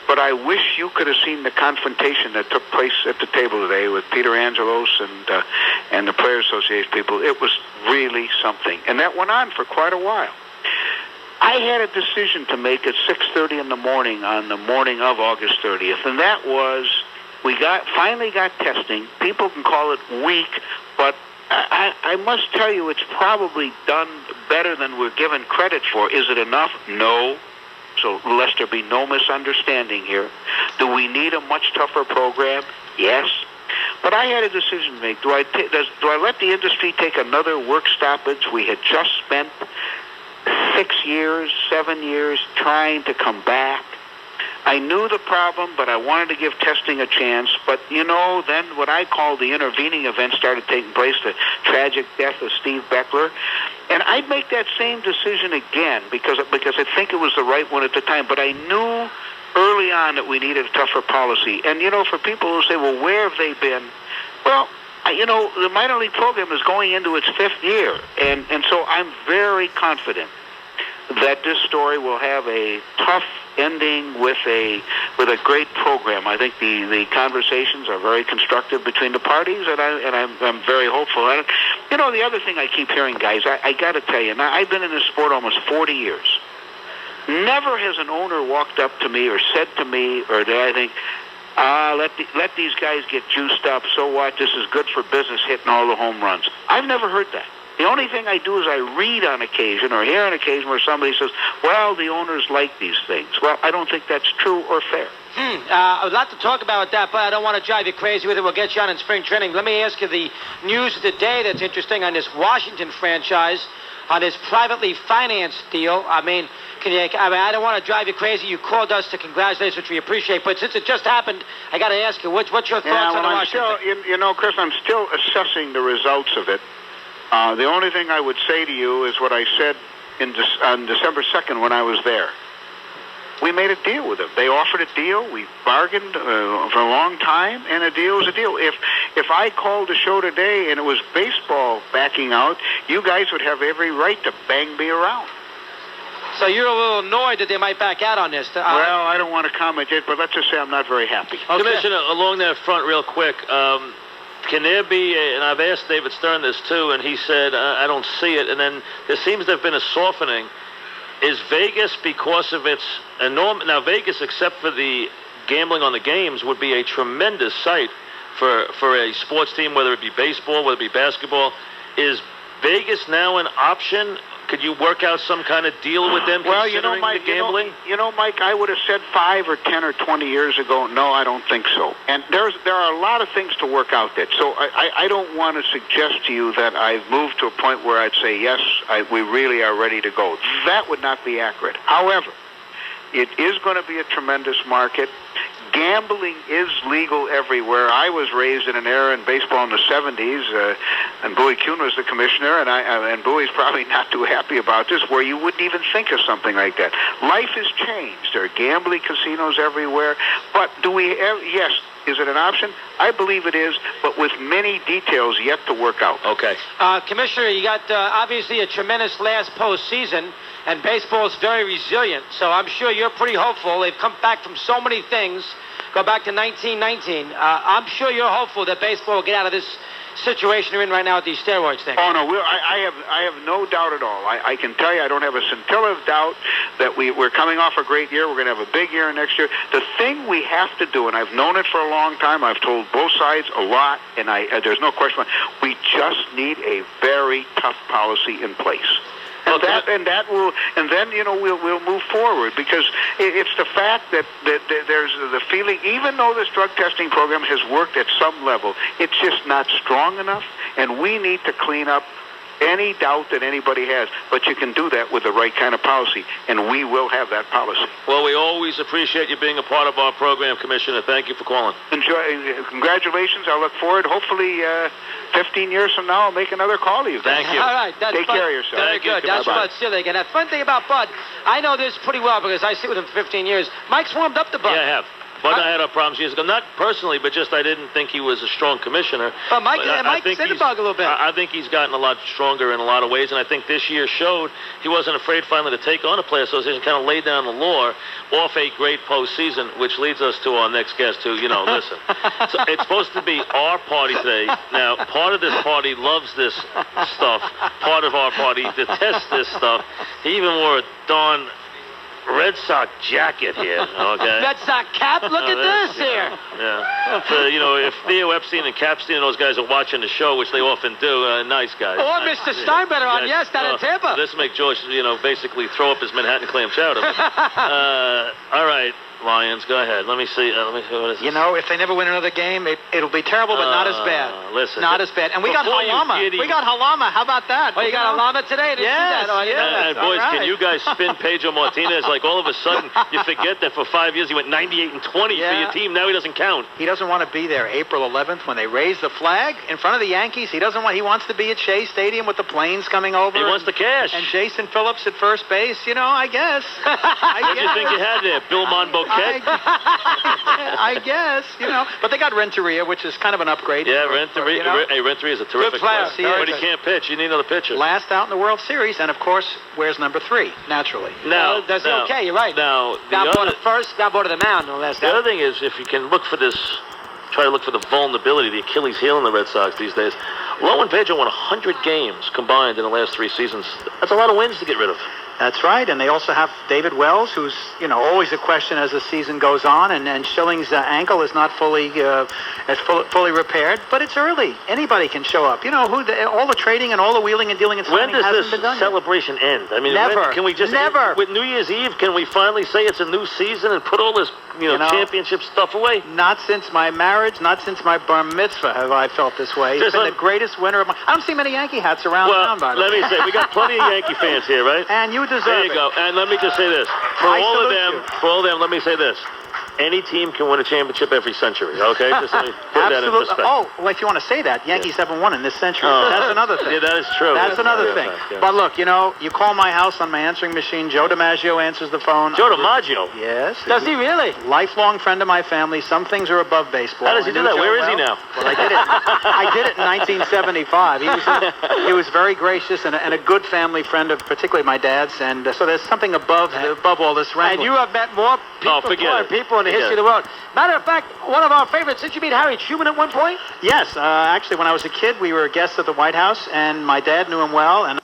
but I wish you could have seen the confrontation that took place at the table today with Peter Angelos and the Players Association people. It was really something. And that went on for quite a while. I had a decision to make at 6:30 in the morning on the morning of August 30th, and that was we finally got testing. People can call it weak, but I must tell you it's probably done better than we're given credit for. Is it enough? No. So lest there be no misunderstanding here, do we need a much tougher program? Yes. But I had a decision to make. Do I let the industry take another work stoppage? We had just spent 6 years, 7 years trying to come back. I knew the problem, but I wanted to give testing a chance. But, then what I call the intervening event started taking place, the tragic death of Steve Beckler. And I'd make that same decision again because I think it was the right one at the time. But I knew early on that we needed a tougher policy. And, for people who say, well, where have they been? Well, the minor league program is going into its 5th year. And so I'm very confident that this story will have a tough ending with a great program. I think the conversations are very constructive between the parties, and I'm very hopeful. And the other thing I keep hearing, guys, I got to tell you, now I've been in this sport almost 40 years. Never has an owner walked up to me or said to me, or did I think, let these guys get juiced up. So what? This is good for business, hitting all the home runs. I've never heard that. The only thing I do is I read on occasion or hear on occasion where somebody says, well, the owners like these things. Well, I don't think that's true or fair. I would like to talk about that, but I don't want to drive you crazy with it. We'll get you on in spring training. Let me ask you the news of the day that's interesting on this Washington franchise, on this privately financed deal. I don't want to drive you crazy. You called us to congratulate us, which we appreciate. But since it just happened, I got to ask you, what's your thoughts on the Washington? Chris, I'm still assessing the results of it. The only thing I would say to you is what I said on December 2nd when I was there. We made a deal with them. They offered a deal. We bargained for a long time, and a deal is a deal. If I called the show today and it was baseball backing out, you guys would have every right to bang me around. So you're a little annoyed that they might back out on this. Well, I don't want to comment yet, but let's just say I'm not very happy. Okay. Commissioner, along that front real quick, can there be, and I've asked David Stern this too, and he said, I don't see it, and then there seems to have been a softening. Is Vegas, because of its enormous, now Vegas, except for the gambling on the games, would be a tremendous site for a sports team, whether it be baseball, whether it be basketball. Is Vegas now an option? Could you work out some kind of deal with them considering Mike, the gambling? Mike, I would have said 5 or 10 or 20 years ago, no, I don't think so. And there are a lot of things to work out there. So I don't want to suggest to you that I've moved to a point where I'd say, yes, we really are ready to go. That would not be accurate. However, it is going to be a tremendous market. Gambling is legal everywhere. I was raised in an era in baseball in the 70s, and Bowie Kuhn was the commissioner, and Bowie's probably not too happy about this, where you wouldn't even think of something like that. Life has changed. There are gambling casinos everywhere. But do we ever, yes, is it an option? I believe it is, but with many details yet to work out. Okay. Commissioner, you got obviously a tremendous last postseason, and baseball is very resilient, so I'm sure you're pretty hopeful. They've come back from so many things. Go back to 1919. I'm sure you're hopeful that baseball will get out of this situation you're in right now with these steroids things. Oh, no, I have no doubt at all. I can tell you I don't have a scintilla of doubt that we're coming off a great year. We're going to have a big year next year. The thing we have to do, and I've known it for a long time, I've told both sides a lot, and there's no question, we just need a very tough policy in place. And then we'll move forward, because it's the fact that there's the feeling, even though this drug testing program has worked at some level, it's just not strong enough, and we need to clean up any doubt that anybody has. But you can do that with the right kind of policy, and we will have that policy. Well, we always appreciate you being a part of our program, Commissioner. Thank you for calling. Congratulations. I look forward. Hopefully, 15 years from now, I'll make another call to you. Thank you. All right. That's Take fun. care of yourself. Very good. That's Bud Selig. And the fun thing about Bud, I know this pretty well because I sit with him for 15 years. Mike's warmed up to Bud. Yeah, I have. Bud and I had our problems years ago. Not personally, but just I didn't think he was a strong commissioner. But Mike said the bug a little bit. I think he's gotten a lot stronger in a lot of ways, and I think this year showed he wasn't afraid finally to take on a player association, kind of lay down the law off a great postseason, which leads us to our next guest who, listen. So it's supposed to be our party today. Now, part of this party loves this stuff. Part of our party detests this stuff. He even wore a darn Red Sox jacket here, okay? Red Sox cap? Look at this here. Yeah. So, if Theo Epstein and Capstein and those guys are watching the show, which they often do, nice guys. Or Mr. Steinbrenner on down in Tampa. This make George, basically throw up his Manhattan clam chowder. All right, Lions, go ahead. Let me see what is this? If they never win another game, it'll be terrible, but not as bad. Listen. Not as bad. And we got Halama. We got Halama. How about that? Oh, you got Halama today? Yes. And boys, can you guys spin Pedro Martinez? Like all of a sudden, you forget that for 5 years he went 98 and 20 for your team. Now he doesn't count. He doesn't want to be there April 11th when they raise the flag in front of the Yankees. He wants to be at Shea Stadium with the planes coming over. He wants the cash. And Jason Phillips at first base. I guess. What do you think you had there? Bill Monboquet? I guess, But they got Renteria, which is kind of an upgrade. Yeah, Renteria. Hey, Renteria is a terrific player. But he can't pitch. You need another pitcher. Last out in the World Series, and of course, where's number 3? Naturally. Now, that's okay. You're right. Now, down to first, down to the mound. The other thing is, if you can look for this, try to look for the vulnerability, the Achilles heel in the Red Sox these days. Lowe and Pedro won 100 games combined in the last 3 seasons. That's a lot of wins to get rid of. That's right, and they also have David Wells, who's always a question as the season goes on, and Schilling's ankle is not fully repaired, but it's early. Anybody can show up. All the trading and all the wheeling and dealing and signing hasn't been done. When does this celebration end? I mean, never. Can we just never with New Year's Eve? Can we finally say it's a new season and put all this championship stuff away? Not since my marriage, not since my bar mitzvah have I felt this way. It's been the greatest winter of my. I don't see many Yankee hats around town. By the way. Let me say, we got plenty of Yankee fans here, right? And you deserve There you go. And let me just say this. For all of them, let me say this. Any team can win a championship every century, okay? Just let me put that in perspective. Well, if you want to say that, Yankees haven't won in this century. That's another thing. Yeah, that is true. That's another thing. Yeah. But look, you call my house on my answering machine. Joe DiMaggio answers the phone. Joe DiMaggio? Yes. Does he really? Lifelong friend of my family. Some things are above baseball. How does he do that? Where is he now? Well, I did it in 1975. He was very gracious and a good family friend of particularly my dad's. And so there's something above all this wrangling. And you have met more people in the history of the world. Matter of fact, one of our favorites, did you meet Harry Truman at one point? Yes. Actually, when I was a kid, we were guests at the White House, and my dad knew him well, and